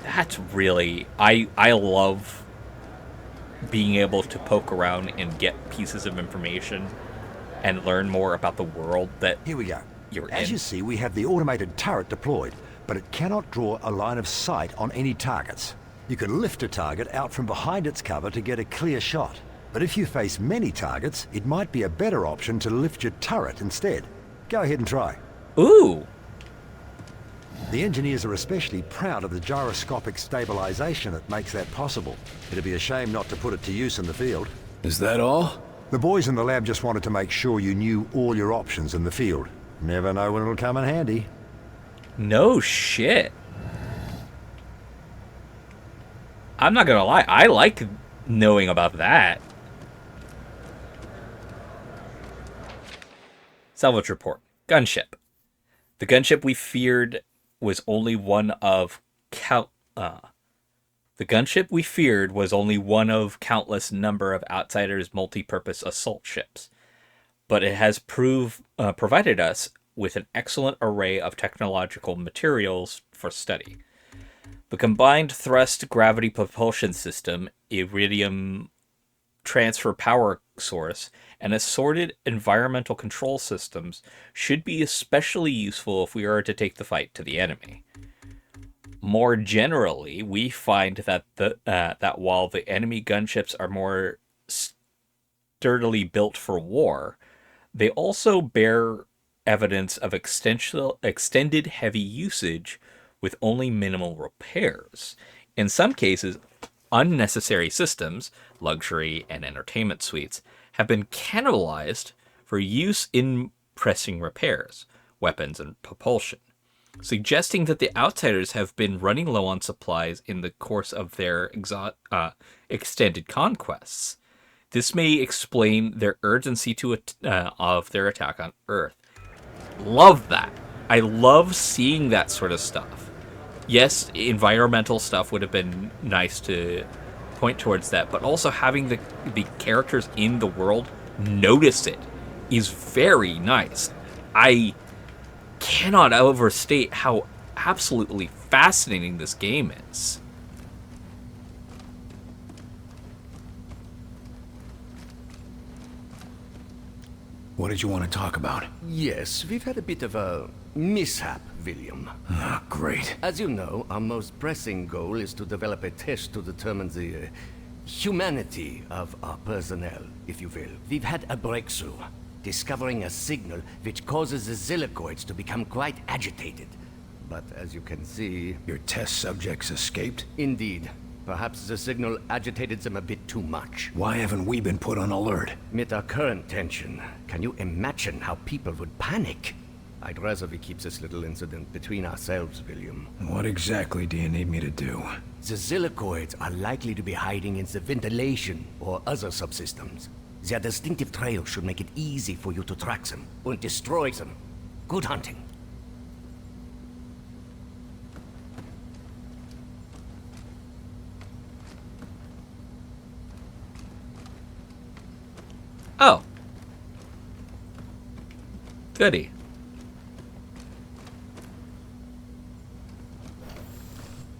That's really... I love being able to poke around and get pieces of information and learn more about the world that Here we go. You're As in. you see, we have the automated turret deployed, but it cannot draw a line of sight on any targets. You can lift a target out from behind its cover to get a clear shot. But if you face many targets, it might be a better option to lift your turret instead. Go ahead and try. Ooh! The engineers are especially proud of the gyroscopic stabilization that makes that possible. It'd be a shame not to put it to use in the field. Is that all? The boys in the lab just wanted to make sure you knew all your options in the field. Never know when it'll come in handy. No shit. I'm not gonna lie, I like knowing about that. Salvage report. Gunship. The gunship we feared was only one of countless number of Outsiders' multi-purpose assault ships, but it has provided us with an excellent array of technological materials for study. The combined thrust gravity propulsion system, iridium transfer power source, and assorted environmental control systems should be especially useful if we are to take the fight to the enemy. More generally, we find that that while the enemy gunships are more sturdily built for war, they also bear evidence of extended heavy usage with only minimal repairs. In some cases, unnecessary systems, luxury and entertainment suites, have been cannibalized for use in pressing repairs, weapons, and propulsion, suggesting that the Outsiders have been running low on supplies in the course of their extended conquests. This may explain their urgency of their attack on Earth. Love that. I love seeing that sort of stuff. Yes, environmental stuff would have been nice to point towards that, but also having the characters in the world notice it is very nice. I cannot overstate how absolutely fascinating this game is. What did you want to talk about? Yes, we've had a bit of a mishap, William. Ah, great. As you know, our most pressing goal is to develop a test to determine the humanity of our personnel, if you will. We've had a breakthrough, discovering a signal which causes the Zillicoids to become quite agitated. But as you can see... Your test subjects escaped? Indeed. Perhaps the signal agitated them a bit too much. Why haven't we been put on alert? With our current tension, can you imagine how people would panic? I'd rather we keep this little incident between ourselves, William. What exactly do you need me to do? The Zillicoids are likely to be hiding in the ventilation or other subsystems. Their distinctive trail should make it easy for you to track them and destroy them. Good hunting. Oh. Goody.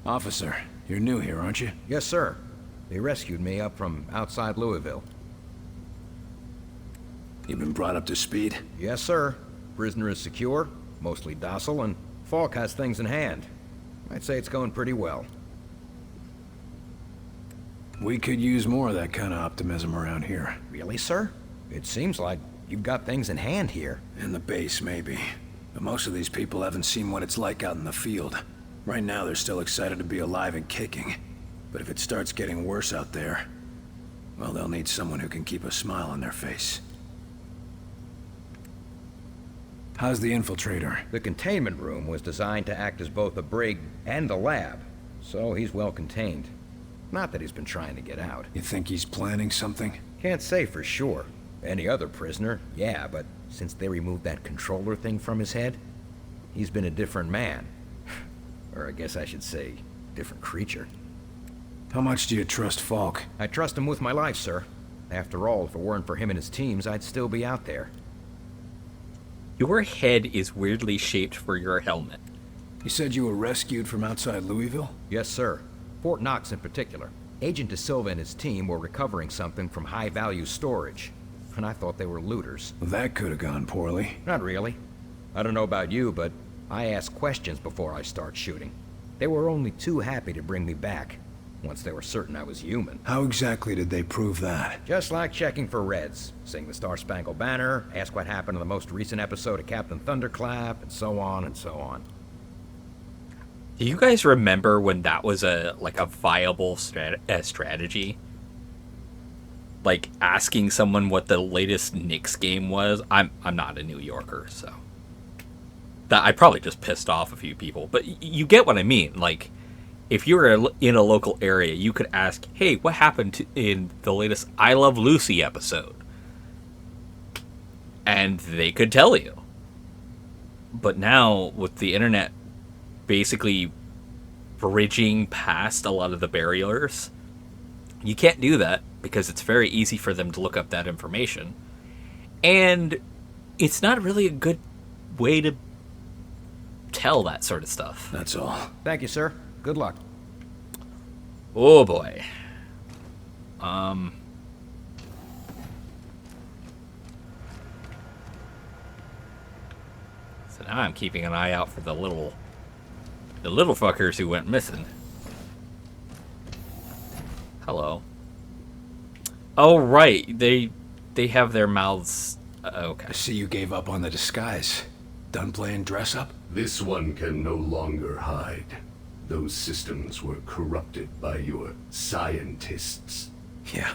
Officer, you're new here, aren't you? Yes, sir. They rescued me up from outside Louisville. You've been brought up to speed? Yes, sir. Prisoner is secure, mostly docile, and Falk has things in hand. I'd say it's going pretty well. We could use more of that kind of optimism around here. Really, sir? It seems like you've got things in hand here. In the base, maybe. But most of these people haven't seen what it's like out in the field. Right now, they're still excited to be alive and kicking. But if it starts getting worse out there, well, they'll need someone who can keep a smile on their face. How's the infiltrator? The containment room was designed to act as both a brig and a lab, so he's well contained. Not that he's been trying to get out. You think he's planning something? Can't say for sure. Any other prisoner, yeah, but since they removed that controller thing from his head, he's been a different man. Or I guess I should say, different creature. How much do you trust Falk? I trust him with my life, sir. After all, if it weren't for him and his teams, I'd still be out there. Your head is weirdly shaped for your helmet. You said you were rescued from outside Louisville? Yes, sir. Fort Knox in particular. Agent De Silva and his team were recovering something from high-value storage, and I thought they were looters. Well, that could have gone poorly. Not really. I don't know about you, but I ask questions before I start shooting. They were only too happy to bring me back, once they were certain I was human. How exactly did they prove that? Just like checking for Reds. Sing the Star-Spangled Banner, ask what happened in the most recent episode of Captain Thunderclap, and so on and so on. Do you guys remember when that was a viable strategy? Like asking someone what the latest Knicks game was? I'm not a New Yorker, so that I probably just pissed off a few people. But you get what I mean. Like, if you were in a local area, you could ask, "Hey, what happened in the latest I Love Lucy episode?" And they could tell you. But now with the internet basically bridging past a lot of the barriers, you can't do that because it's very easy for them to look up that information. And it's not really a good way to tell that sort of stuff. That's all. Thank you, sir. Good luck. Oh boy. So now I'm keeping an eye out for the little fuckers who went missing. Hello. Oh right, they have their mouths. Okay. I see you gave up on the disguise. Done playing dress up? This one can no longer hide. Those systems were corrupted by your scientists. Yeah.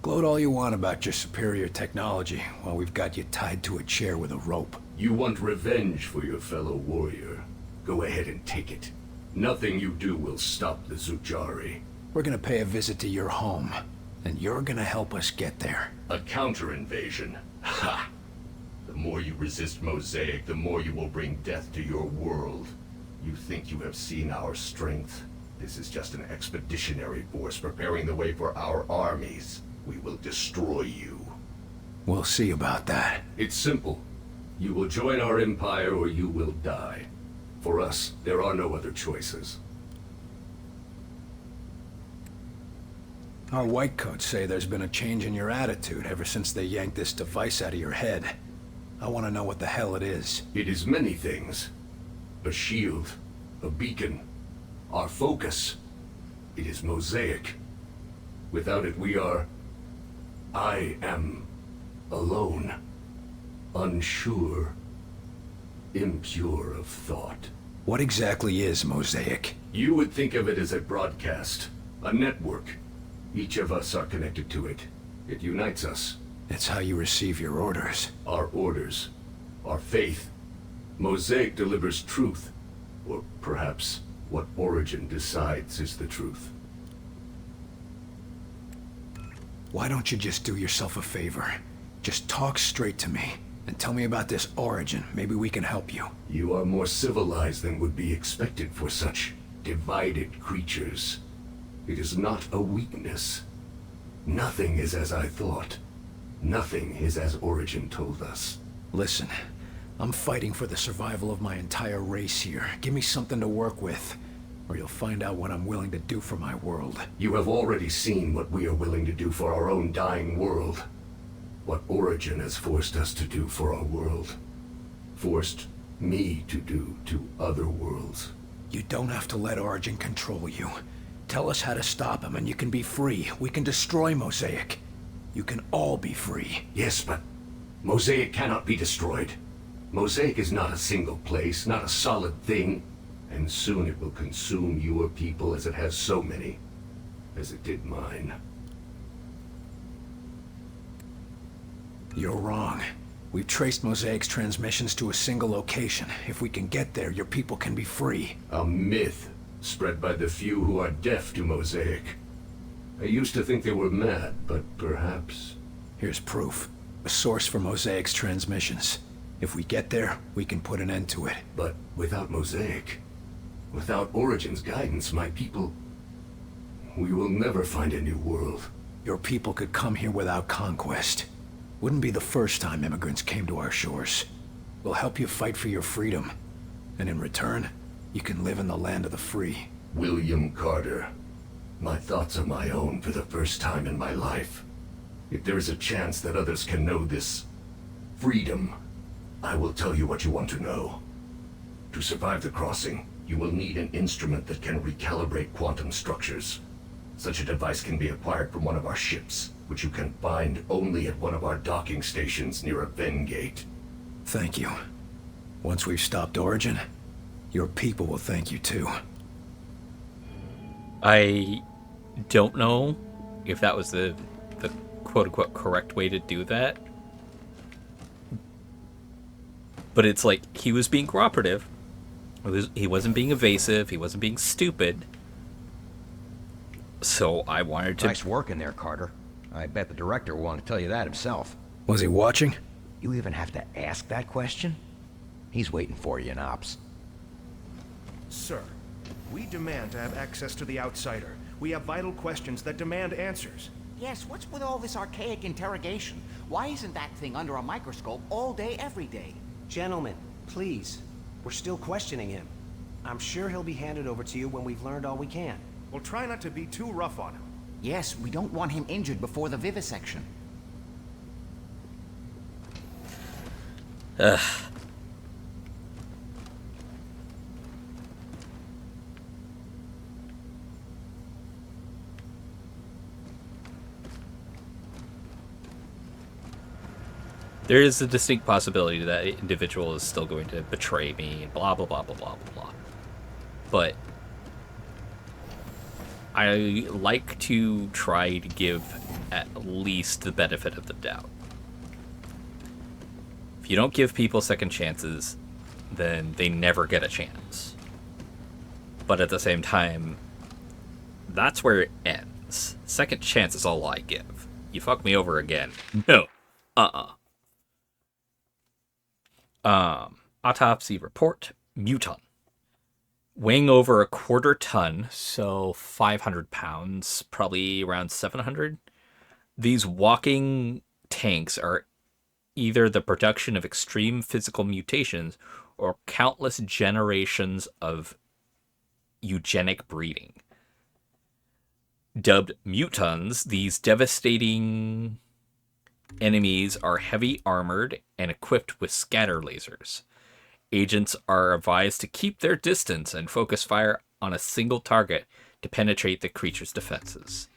Gloat all you want about your superior technology while we've got you tied to a chair with a rope. You want revenge for your fellow warrior. Go ahead and take it. Nothing you do will stop the Zujari. We're gonna pay a visit to your home, and you're gonna help us get there. A counter-invasion? Ha! The more you resist Mosaic, the more you will bring death to your world. You think you have seen our strength? This is just an expeditionary force preparing the way for our armies. We will destroy you. We'll see about that. It's simple. You will join our empire or you will die. For us, there are no other choices. Our whitecoats say there's been a change in your attitude ever since they yanked this device out of your head. I want to know what the hell it is. It is many things. A shield, a beacon, our focus. It is Mosaic. Without it, I am alone, unsure, impure of thought. What exactly is Mosaic? You would think of it as a broadcast, A network. Each of us are connected to it. It unites us. It's how you receive your orders. Our orders. Our faith. Mosaic delivers truth. Or perhaps what Origin decides is the truth. Why don't you just do yourself a favor? Just talk straight to me. And tell me about this Origin. Maybe we can help you. You are more civilized than would be expected for such divided creatures. It is not a weakness. Nothing is as I thought. Nothing is as Origin told us. Listen, I'm fighting for the survival of my entire race here. Give me something to work with, or you'll find out what I'm willing to do for my world. You have already seen what we are willing to do for our own dying world. What Origin has forced us to do for our world. Forced me to do to other worlds. You don't have to let Origin control you. Tell us how to stop him and you can be free. We can destroy Mosaic. You can all be free. Yes, but Mosaic cannot be destroyed. Mosaic is not a single place, not a solid thing. And soon it will consume your people as it has so many. As it did mine. You're wrong. We've traced Mosaic's transmissions to a single location. If we can get there, your people can be free. A myth spread by the few who are deaf to Mosaic. I used to think they were mad, but perhaps... Here's proof. A source for Mosaic's transmissions. If we get there, we can put an end to it. But without Mosaic, without Origin's guidance, my people... We will never find a new world. Your people could come here without conquest. Wouldn't be the first time immigrants came to our shores. We'll help you fight for your freedom. And in return, you can live in the land of the free. William Carter. My thoughts are my own for the first time in my life. If there is a chance that others can know this freedom, I will tell you what you want to know. To survive the crossing, you will need an instrument that can recalibrate quantum structures. Such a device can be acquired from one of our ships, which you can find only at one of our docking stations near a Ven gate. Thank you. Once we've stopped Origin, your people will thank you too. I don't know if that was the quote-unquote correct way to do that. But it's like, he was being cooperative. He wasn't being evasive. He wasn't being stupid. So I wanted to... Nice work in there, Carter. I bet the director will want to tell you that himself. Was he watching? You even have to ask that question? He's waiting for you in Ops. Sir, we demand to have access to the Outsider. We have vital questions that demand answers. Yes, what's with all this archaic interrogation? Why isn't that thing under a microscope all day, every day? Gentlemen, please. We're still questioning him. I'm sure he'll be handed over to you when we've learned all we can. Well, try not to be too rough on him. Yes, we don't want him injured before the vivisection. Ugh. There is a distinct possibility that individual is still going to betray me and blah, blah, blah, blah, blah, blah, blah. But I like to try to give at least the benefit of the doubt. If you don't give people second chances, then they never get a chance. But at the same time, that's where it ends. Second chance is all I give. You fuck me over again. No. Autopsy report, muton. Weighing over 1/4 ton, so 500 pounds, probably around 700. These walking tanks are either the production of extreme physical mutations or countless generations of eugenic breeding. Dubbed mutons, these devastating enemies are heavy armored and equipped with scatter lasers. Agents are advised to keep their distance and focus fire on a single target to penetrate the creature's defenses.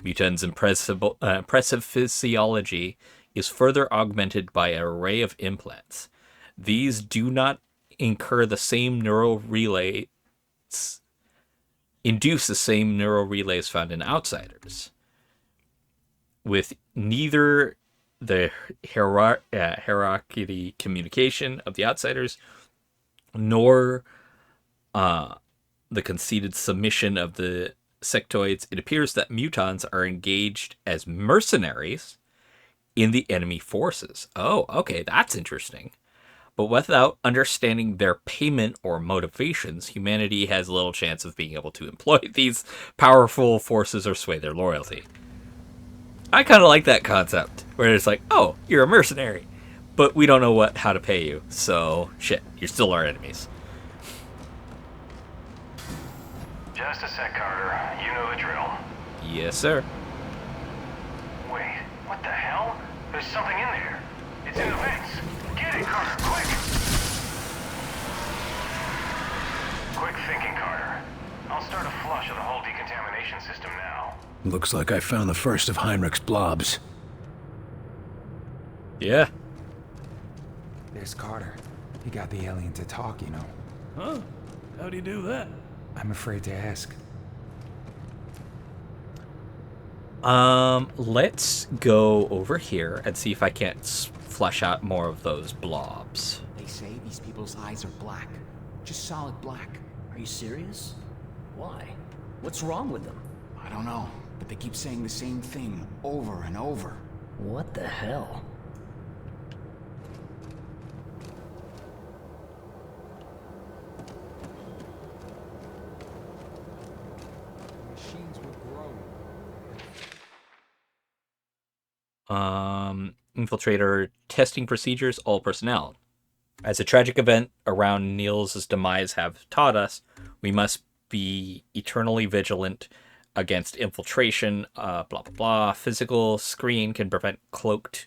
Mutons' impressive physiology is further augmented by an array of implants. These do not incur the same neural relays induce the same neural relays found in outsiders, with neither the hierarchy communication of the outsiders nor the conceded submission of the sectoids. It appears that mutons are engaged as mercenaries in the enemy forces. Oh, okay, that's interesting. But without understanding their payment or motivations, humanity has little chance of being able to employ these powerful forces or sway their loyalty. I kind of like that concept, where it's like, oh, you're a mercenary, but we don't know how to pay you, so shit, you're still our enemies. Just a sec, Carter. You know the drill. Yes, sir. Wait, what the hell? There's something in there. It's in the vents. Get it, Carter, quick! Quick thinking, Carter. I'll start a flush of the whole decontamination system now. Looks like I found the first of Heinrich's blobs. Yeah. There's Carter. He got the alien to talk, you know. Huh? How'd he do that? I'm afraid to ask. Let's go over here and see if I can't flesh out more of those blobs. They say these people's eyes are black. Just solid black. Are you serious? Why? What's wrong with them? I don't know, but they keep saying the same thing over and over. What the hell? Machines will grow. Infiltrator testing procedures, all personnel. As a tragic event around Niels' demise have taught us, we must be eternally vigilant against infiltration, blah, blah, blah. Physical screen can prevent cloaked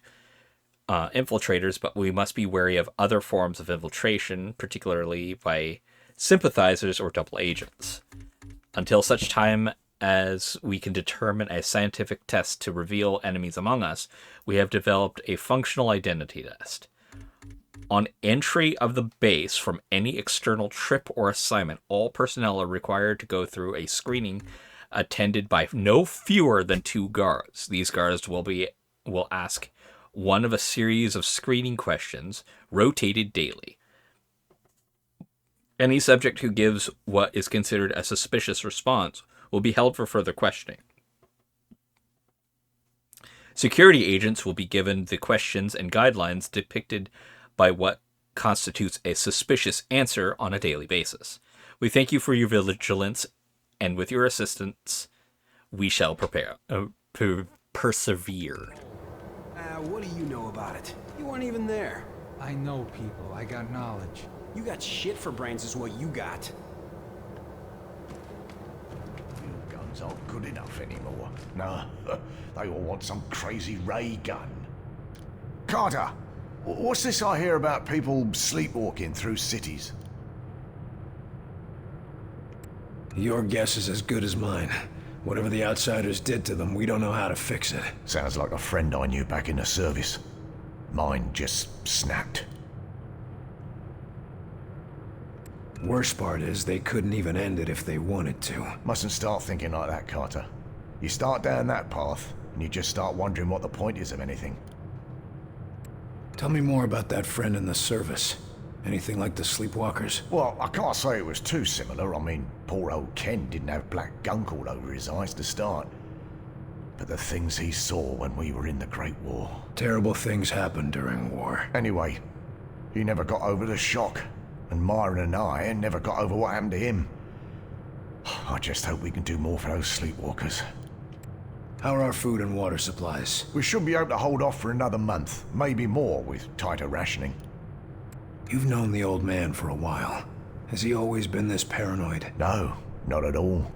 infiltrators, but we must be wary of other forms of infiltration, particularly by sympathizers or double agents. Until such time as we can determine a scientific test to reveal enemies among us, we have developed a functional identity test. On entry of the base from any external trip or assignment, all personnel are required to go through a screening attended by no fewer than 2 guards. These guards will ask one of a series of screening questions, rotated daily. Any subject who gives what is considered a suspicious response will be held for further questioning. Security agents will be given the questions and guidelines depicted by what constitutes a suspicious answer on a daily basis. We thank you for your vigilance, and with your assistance, we shall persevere. What do you know about it? You weren't even there. I know people. I got knowledge. You got shit for brains is what you got. Your guns aren't good enough anymore. No, they all want some crazy ray gun. Carter, what's this I hear about people sleepwalking through cities? Your guess is as good as mine. Whatever the outsiders did to them, we don't know how to fix it. Sounds like a friend I knew back in the service. Mine just snapped. Worst part is they couldn't even end it if they wanted to. Mustn't start thinking like that, Carter. You start down that path, and you just start wondering what the point is of anything. Tell me more about that friend in the service. Anything like the sleepwalkers? Well, I can't say it was too similar. I mean, poor old Ken didn't have black gunk all over his eyes to start. But the things he saw when we were in the Great War. Terrible things happen during war. Anyway, he never got over the shock. And Myron and I never got over what happened to him. I just hope we can do more for those sleepwalkers. How are our food and water supplies? We should be able to hold off for another month, maybe more with tighter rationing. You've known the old man for a while. Has he always been this paranoid? No, not at all.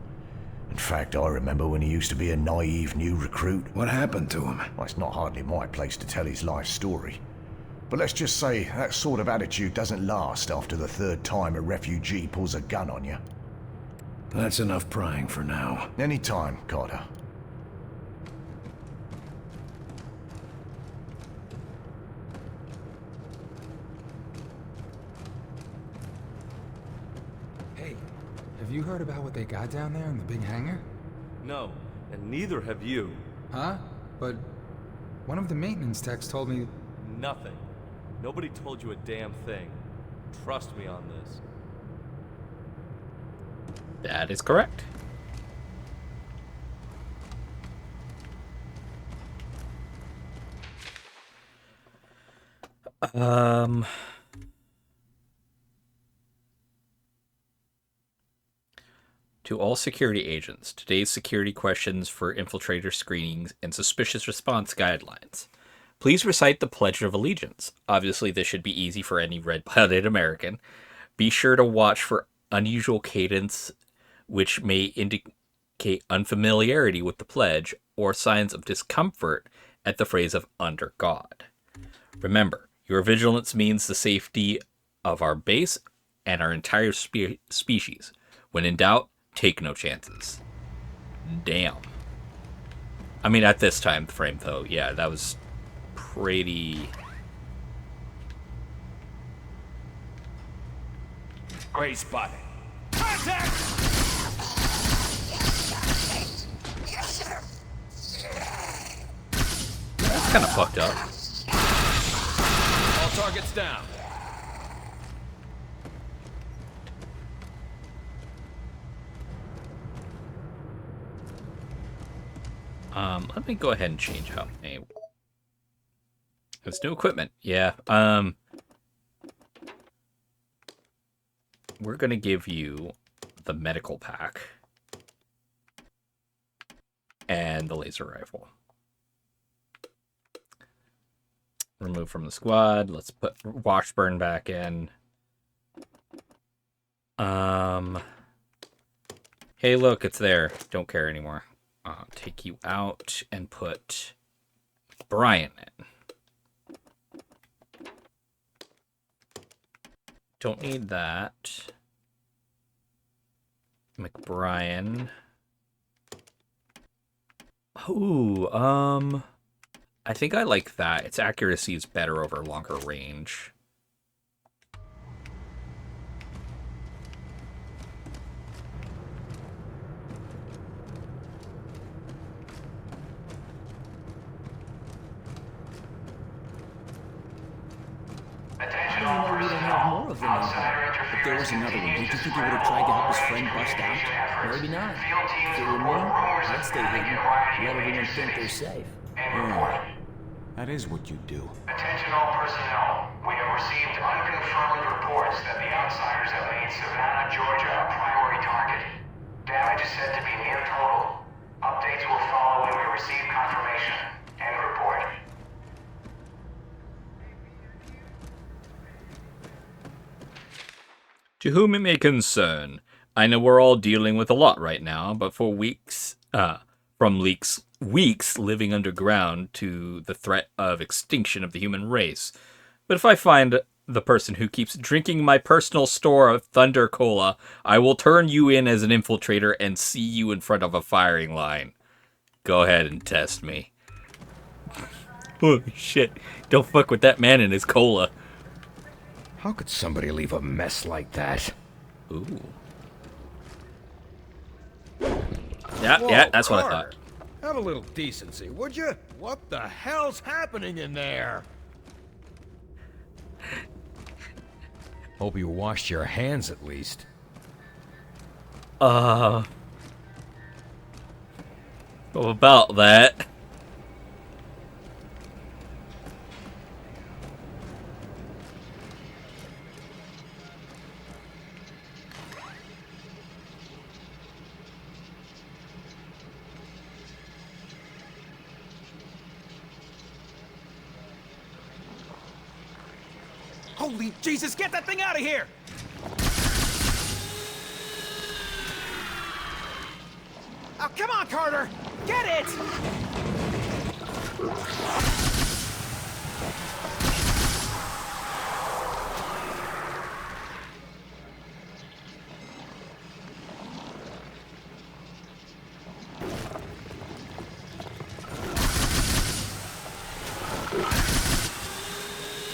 In fact, I remember when he used to be a naive new recruit. What happened to him? Well, it's not hardly my place to tell his life story. But let's just say that sort of attitude doesn't last after the 3rd time a refugee pulls a gun on you. That's enough prying for now. Any time, Carter. Hey, Have you heard about what they got down there in the big hangar? No, and neither have you. Huh? But one of the maintenance techs told me... Nothing. Nobody told you a damn thing. Trust me on this. That is correct. To all security agents, today's security questions for infiltrator screenings and suspicious response guidelines. Please recite the Pledge of Allegiance. Obviously, this should be easy for any red-blooded American. Be sure to watch for unusual cadence, which may indicate unfamiliarity with the pledge or signs of discomfort at the phrase of "under God." Remember, your vigilance means the safety of our base and our entire species. When in doubt, take no chances. Damn. I mean, at this time frame, though, yeah, that was pretty... Great spotting. Contact! That's kind of fucked up. All targets down. Let me go ahead and change out my... It's new equipment. Yeah. We're gonna give you the medical pack and the laser rifle. Remove from the squad. Let's put Washburn back in. Hey, look, it's there. Don't care anymore. Take you out and put Brian in. Don't need that. McBrien. Ooh, I think I like that. Its accuracy is better over longer range. I don't know we don't have more of them in here. If there was another one, don't you think he would have tried to help his friend bust out? Maybe not. If it were me, I'd stay hidden. Let everyone think they're safe. Yeah. That is what you do. Attention all personnel. We have received unconfirmed reports that the outsiders have made Savannah, Georgia a primary target. Damage is said to be near total. Updates will follow when we receive confirmation. End report. To whom it may concern, I know we're all dealing with a lot right now, but for weeks living underground to the threat of extinction of the human race. But if I find the person who keeps drinking my personal store of Thunder Cola, I will turn you in as an infiltrator and see you in front of a firing line. Go ahead and test me. Holy shit, don't fuck with that man and his cola. How could somebody leave a mess like that? Ooh. Yeah, that's what I thought. Have a little decency, would you? What the hell's happening in there? Hope you washed your hands at least. Well, about that. Holy Jesus, get that thing out of here! Oh, come on, Carter! Get it!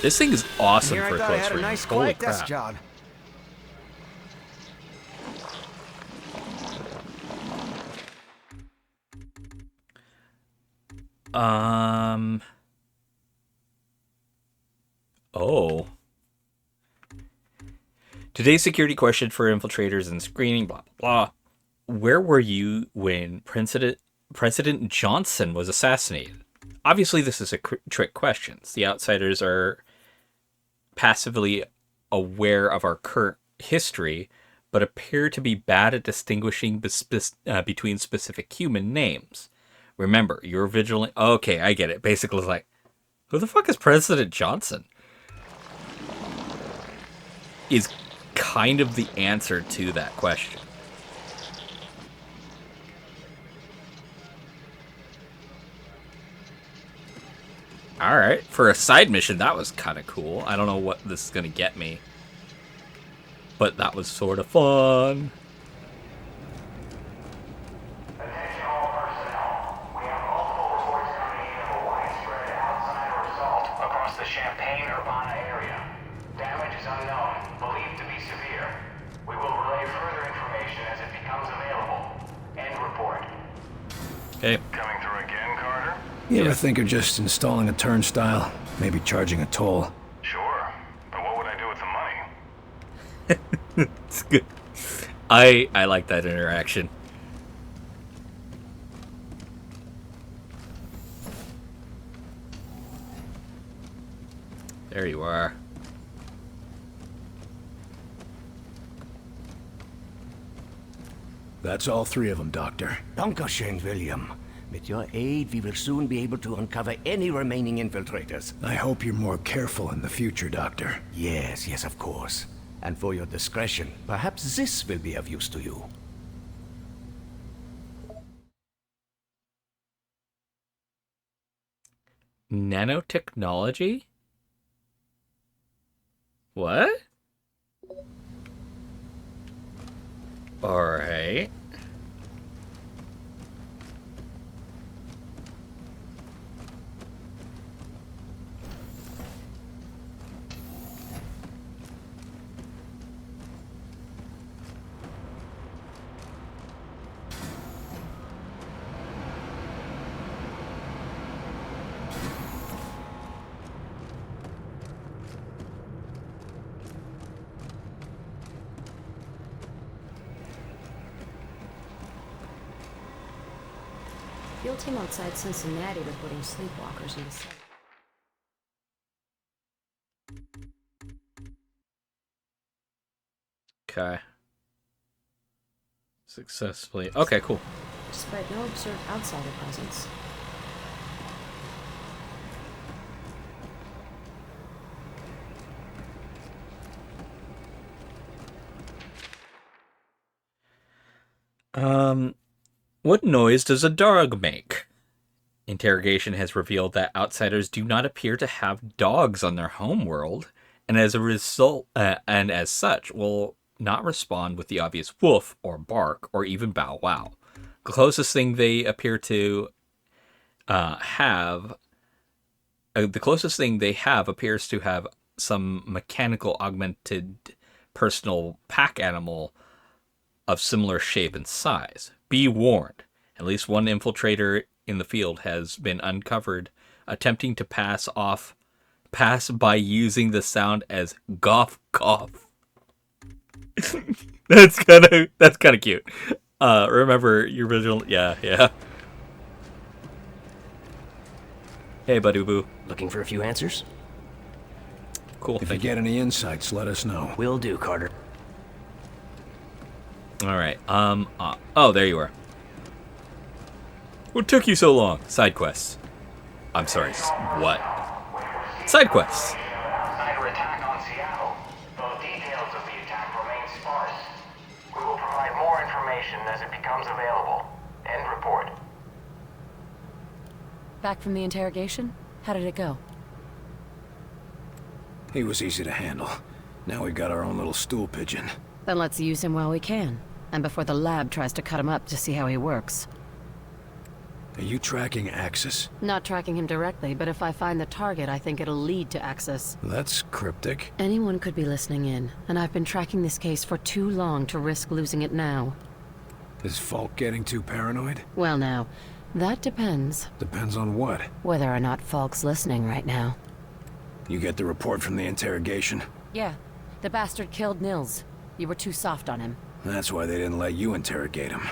This thing is awesome Here for I thought I close had a range. nice Holy quiet desk crap. job. Oh. Today's security question for infiltrators and screening, blah, blah, blah. Where were you when President Johnson was assassinated? Obviously, this is a trick question. The outsiders are passively aware of our current history, but appear to be bad at distinguishing between specific human names. Remember, you're vigilant. Okay, I get it. Basically, it's like, who the fuck is President Johnson? Is kind of the answer to that question. Alright, for a side mission, that was kind of cool. I don't know what this is going to get me, but that was sort of fun. Attention all personnel. We have multiple reports coming in of a widespread outsider assault across the Champaign-Urbana area. Damage is unknown, believed to be severe. We will relay further information as it becomes available. End report. Okay. Coming through again, Carter? You ever think of just installing a turnstile? Maybe charging a toll? Sure. But what would I do with the money? It's good. I like that interaction. There you are. That's all 3 of them, Doctor. Dankeschön, William. With your aid, we will soon be able to uncover any remaining infiltrators. I hope you're more careful in the future, Doctor. Yes, yes, of course. And for your discretion, perhaps this will be of use to you. Nanotechnology? What? Alright. Field team outside Cincinnati reporting sleepwalkers in the city. Okay. Successfully. Okay, cool. Despite no observed outsider presence. What noise does a dog make? Interrogation has revealed that outsiders do not appear to have dogs on their homeworld, and as a result, and as such, will not respond with the obvious woof or bark or even bow wow. The closest thing they appear to have appears to have some mechanical augmented personal pack animal of similar shape and size. Be warned, at least one infiltrator in the field has been uncovered attempting to pass by using the sound as goff cough. That's kind of cute. Remember your original? Yeah. Hey, buddy boo. Looking for a few answers? Cool. If you get any insights, let us know. Will do, Carter. All right. Oh, there you are. What took you so long? Side quests. I'm sorry. What? Side quests. Outsider attack on Seattle. Though details of the attack remain sparse. We will provide more information as it becomes available. End report. Back from the interrogation? How did it go? He was easy to handle. Now we've got our own little stool pigeon. Then let's use him while we can. And before the lab tries to cut him up to see how he works. Are you tracking Axis? Not tracking him directly, but if I find the target, I think it'll lead to Axis. That's cryptic. Anyone could be listening in, and I've been tracking this case for too long to risk losing it now. Is Falk getting too paranoid? Well now, That depends. Depends on what? Whether or not Falk's listening right now. You get the report from the interrogation? Yeah. The bastard killed Nils. You were too soft on him. That's why they didn't let you interrogate him.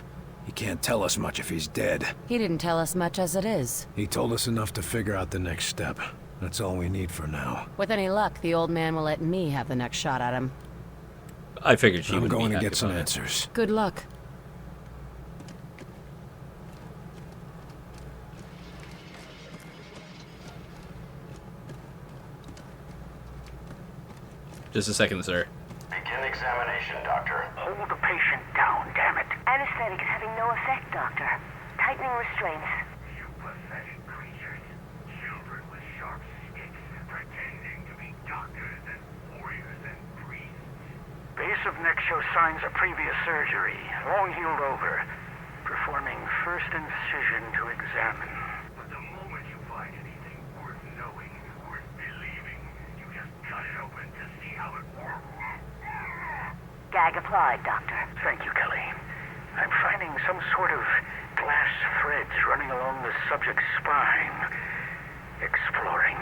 He can't tell us much if he's dead. He didn't tell us much as it is. He told us enough to figure out the next step. That's all we need for now. With any luck, the old man will let me have the next shot at him. I figured she would be I'm going to happy get some about it. answers. Good luck. Just a second, sir. Begin examination, Doctor. Hold the patient down, damn it. Anesthetic is having no effect, Doctor. Tightening restraints. You pathetic creatures. Children with sharp sticks, pretending to be doctors and warriors and priests. Base of neck shows signs of previous surgery. Long healed over. Performing first incision to examine. But the moment you find anything worth knowing, worth believing, you just cut it open to see how it works. Gag applied, Doctor. Thank you, Kelly. I'm finding some sort of glass threads running along the subject's spine. Exploring.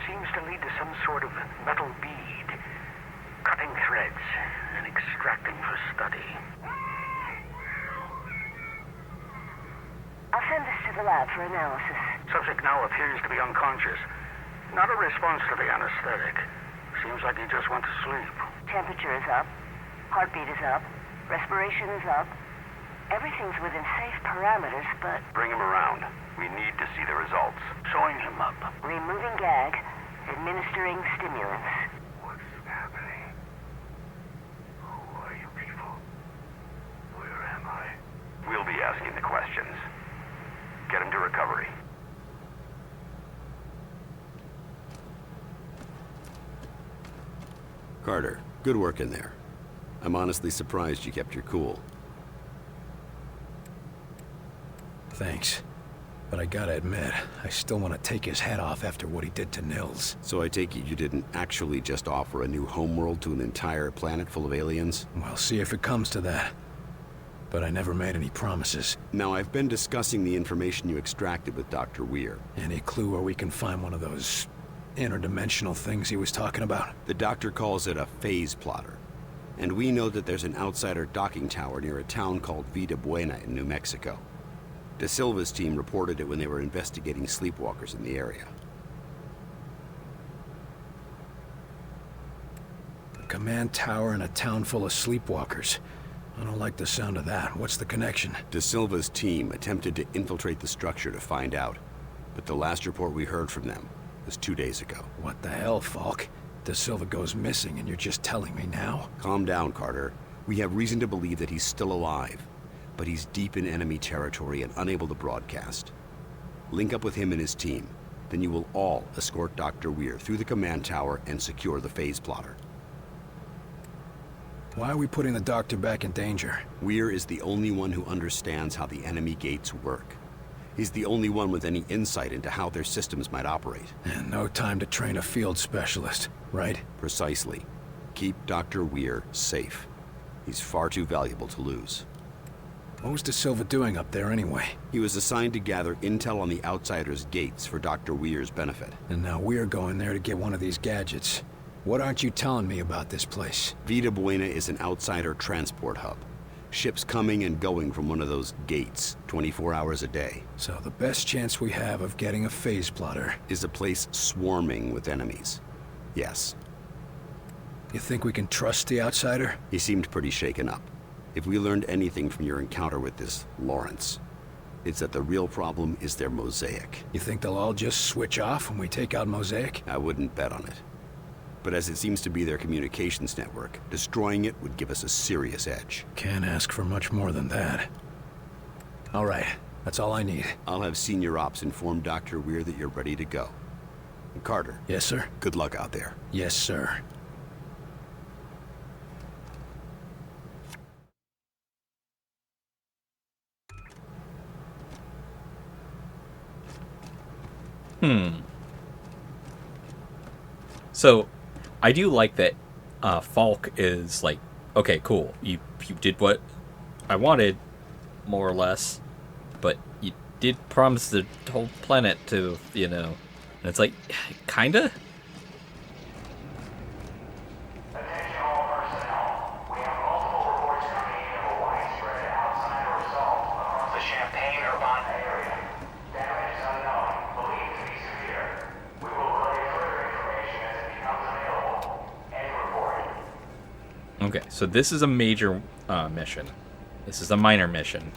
Seems to lead to some sort of metal bead. Cutting threads and extracting for study. I'll send this to the lab for analysis. Subject now appears to be unconscious. Not a response to the anesthetic. Seems like he just went to sleep. Temperature is up. Heartbeat is up. Respiration is up. Everything's within safe parameters, but... Bring him around. We need to see the results. Sewing him up. Removing gag. Administering stimulants. What's happening? Who are you people? Where am I? We'll be asking the questions. Get him to recovery. Carter, good work in there. I'm honestly surprised you kept your cool. Thanks. But I gotta admit, I still want to take his head off after what he did to Nils. So I take it you didn't actually just offer a new homeworld to an entire planet full of aliens? We'll see if it comes to that. But I never made any promises. Now, I've been discussing the information you extracted with Dr. Weir. Any clue where we can find one of those interdimensional things he was talking about? The doctor calls it a phase plotter. And we know that there's an outsider docking tower near a town called Vida Buena in New Mexico. De Silva's team reported it when they were investigating sleepwalkers in the area. A command tower in a town full of sleepwalkers. I don't like the sound of that. What's the connection? De Silva's team attempted to infiltrate the structure to find out, but the last report we heard from them was 2 days ago. What the hell, Falk? De Silva goes missing and you're just telling me now? Calm down, Carter. We have reason to believe that he's still alive, but he's deep in enemy territory and unable to broadcast. Link up with him and his team. Then you will all escort Dr. Weir through the command tower and secure the phase plotter. Why are we putting the doctor back in danger? Weir is the only one who understands how the enemy gates work. He's the only one with any insight into how their systems might operate. And no time to train a field specialist, right? Precisely. Keep Dr. Weir safe. He's far too valuable to lose. What was De Silva doing up there anyway? He was assigned to gather intel on the Outsiders' gates for Dr. Weir's benefit. And now we're going there to get one of these gadgets. What aren't you telling me about this place? Vida Buena is an outsider transport hub. Ships coming and going from one of those gates, 24 hours a day. So the best chance we have of getting a phase plotter is a place swarming with enemies. Yes. You think we can trust the outsider? He seemed pretty shaken up. If we learned anything from your encounter with this Lawrence, it's that the real problem is their Mosaic. You think they'll all just switch off when we take out Mosaic? I wouldn't bet on it. But as it seems to be their communications network, destroying it would give us a serious edge. Can't ask for much more than that. All right, that's all I need. I'll have Senior Ops inform Dr. Weir that you're ready to go. And Carter. Yes, sir? Good luck out there. Yes, sir. So, I do like that Falk is like, okay, cool. You did what I wanted, more or less, but you did promise the whole planet to, and it's like, kinda? Okay, so this is a major mission. This is a minor mission.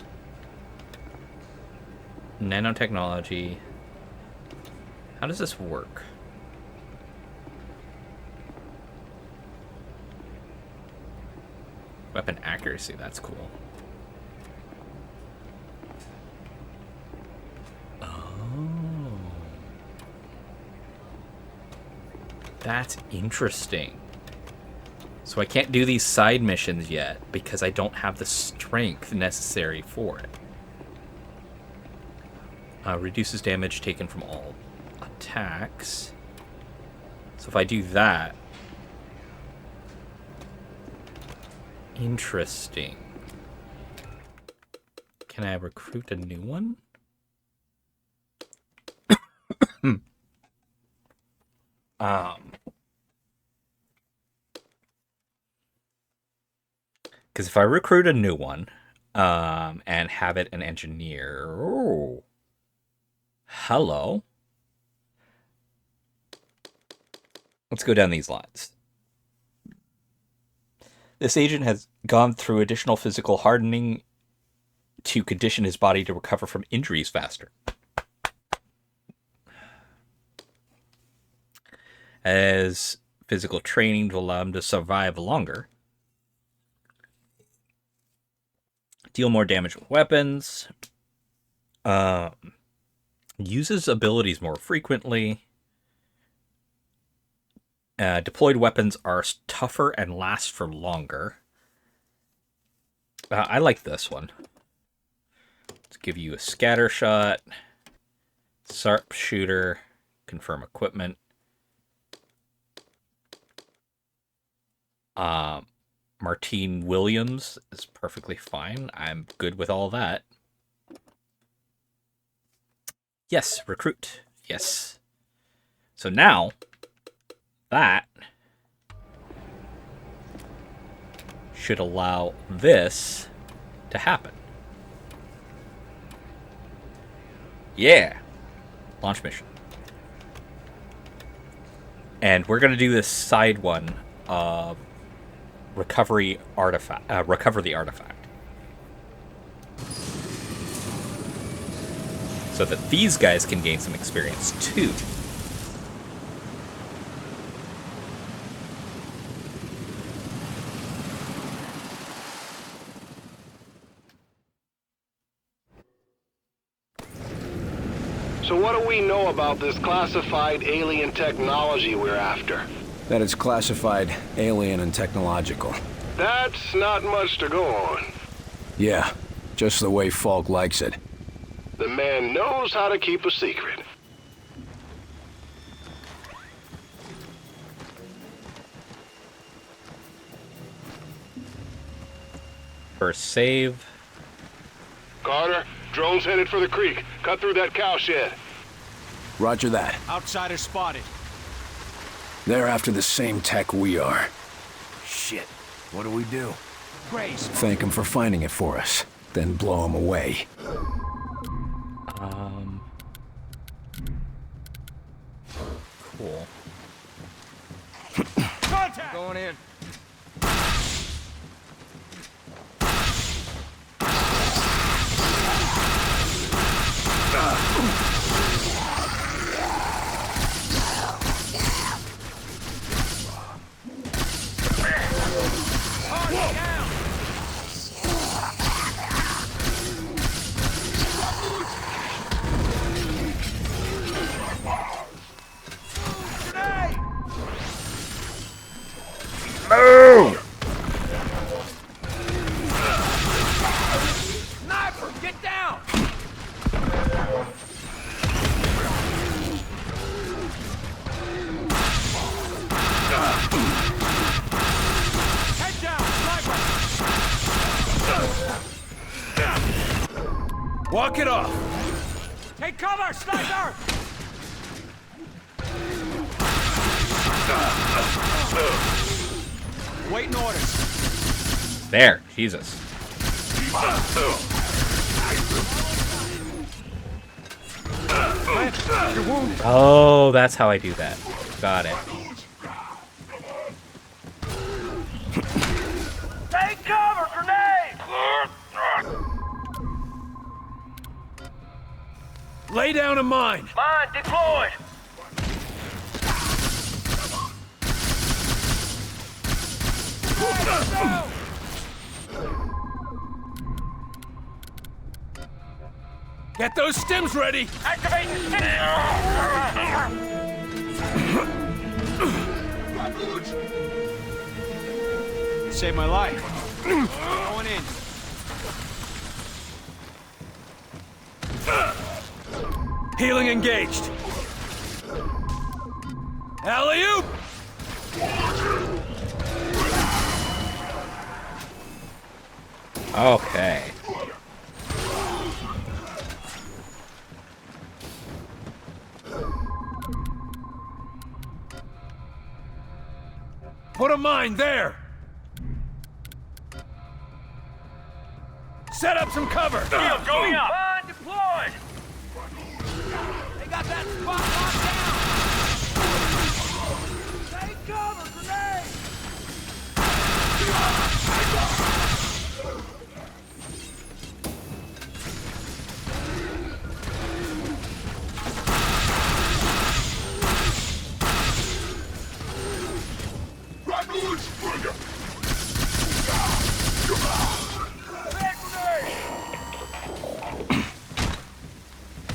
Nanotechnology. How does this work? Weapon accuracy, that's cool. Oh. That's interesting. So I can't do these side missions yet because I don't have the strength necessary for it. Reduces damage taken from all attacks. So if I do that... Interesting. Can I recruit a new one? Because if I recruit a new one, and have it an engineer... Oh, hello. Let's go down these lines. This agent has gone through additional physical hardening to condition his body to recover from injuries faster. As physical training to allow him to survive longer. Deal more damage with weapons. Uses abilities more frequently. Deployed weapons are tougher and last for longer. I like this one. Let's give you a scatter shot. Sharpshooter. Confirm equipment. Martine Williams is perfectly fine. I'm good with all that. Yes, recruit. Yes. So now, that should allow this to happen. Yeah. Launch mission. And we're going to do this side one of recover the artifact. So that these guys can gain some experience too. So what do we know about this classified alien technology we're after? That it's classified, alien, and technological. That's not much to go on. Yeah, just the way Falk likes it. The man knows how to keep a secret. First save. Carter, drone's headed for the creek. Cut through that cow shed. Roger that. Outsider spotted. They're after the same tech we are. Shit. What do we do? Grace. Thank them for finding it for us, then blow them away. Cool. Contact! Going in. Move! Sniper, get down! Walk it off! Take cover, sniper! Waiting orders. There, Jesus. You're wounded. Oh, that's how I do that. Got it. Take cover, grenade! Lay down a mine! Mine deployed! Get those stims ready! Activate the Saved my life. Going in. Healing engaged. Alley-oop! Okay. Put a mine there! Set up some cover! Shield going up! Mine deployed! They got that spot locked down! Take cover, grenade!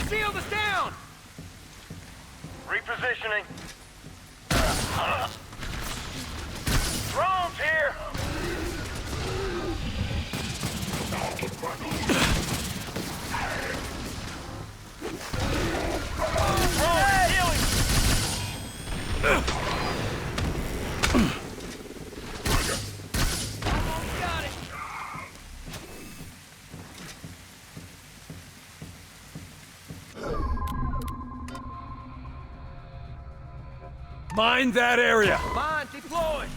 Shield is down! Repositioning. Drones here! Drone healing! Got it! Mine that area! Mine deployed!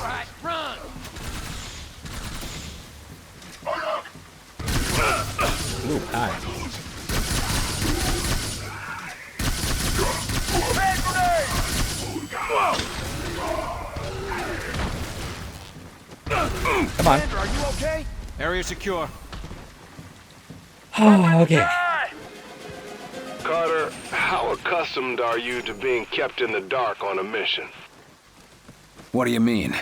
Right, run! Ooh, hi. Come on. Panther, are you okay? Area secure. Oh, okay. Carter, how accustomed are you to being kept in the dark on a mission? What do you mean?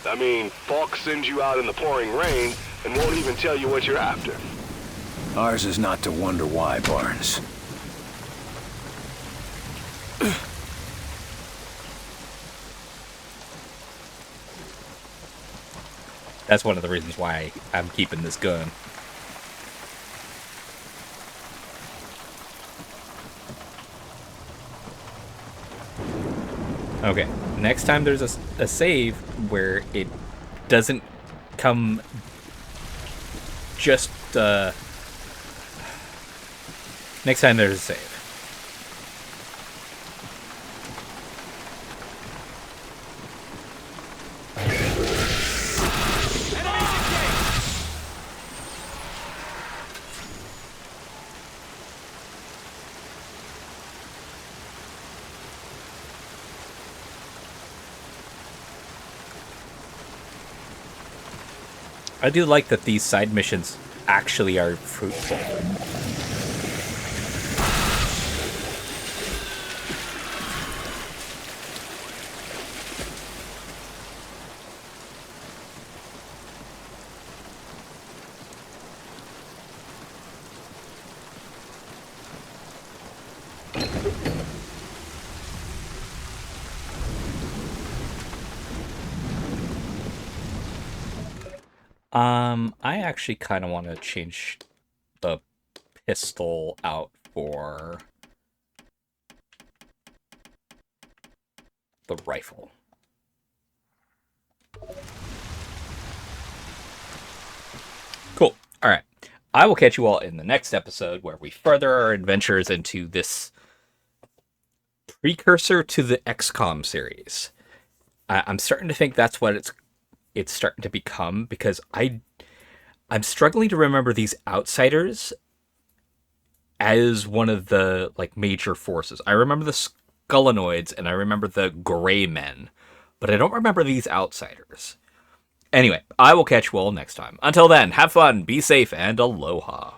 I mean, Falk sends you out in the pouring rain and won't even tell you what you're after. Ours is not to wonder why, Barnes. That's one of the reasons why I'm keeping this gun. Okay, next time there's a save where it doesn't come just, next time there's a save. I do like that these side missions actually are fruitful. I actually kind of want to change the pistol out for the rifle. Cool. All right. I will catch you all in the next episode where we further our adventures into this precursor to the XCOM series. I'm starting to think that's what it's starting to become, because I'm struggling to remember these outsiders as one of the like major forces. I remember the Scullanoids and I remember the Gray Men, but I don't remember these outsiders. Anyway, I will catch you all next time. Until then, have fun, be safe, and aloha.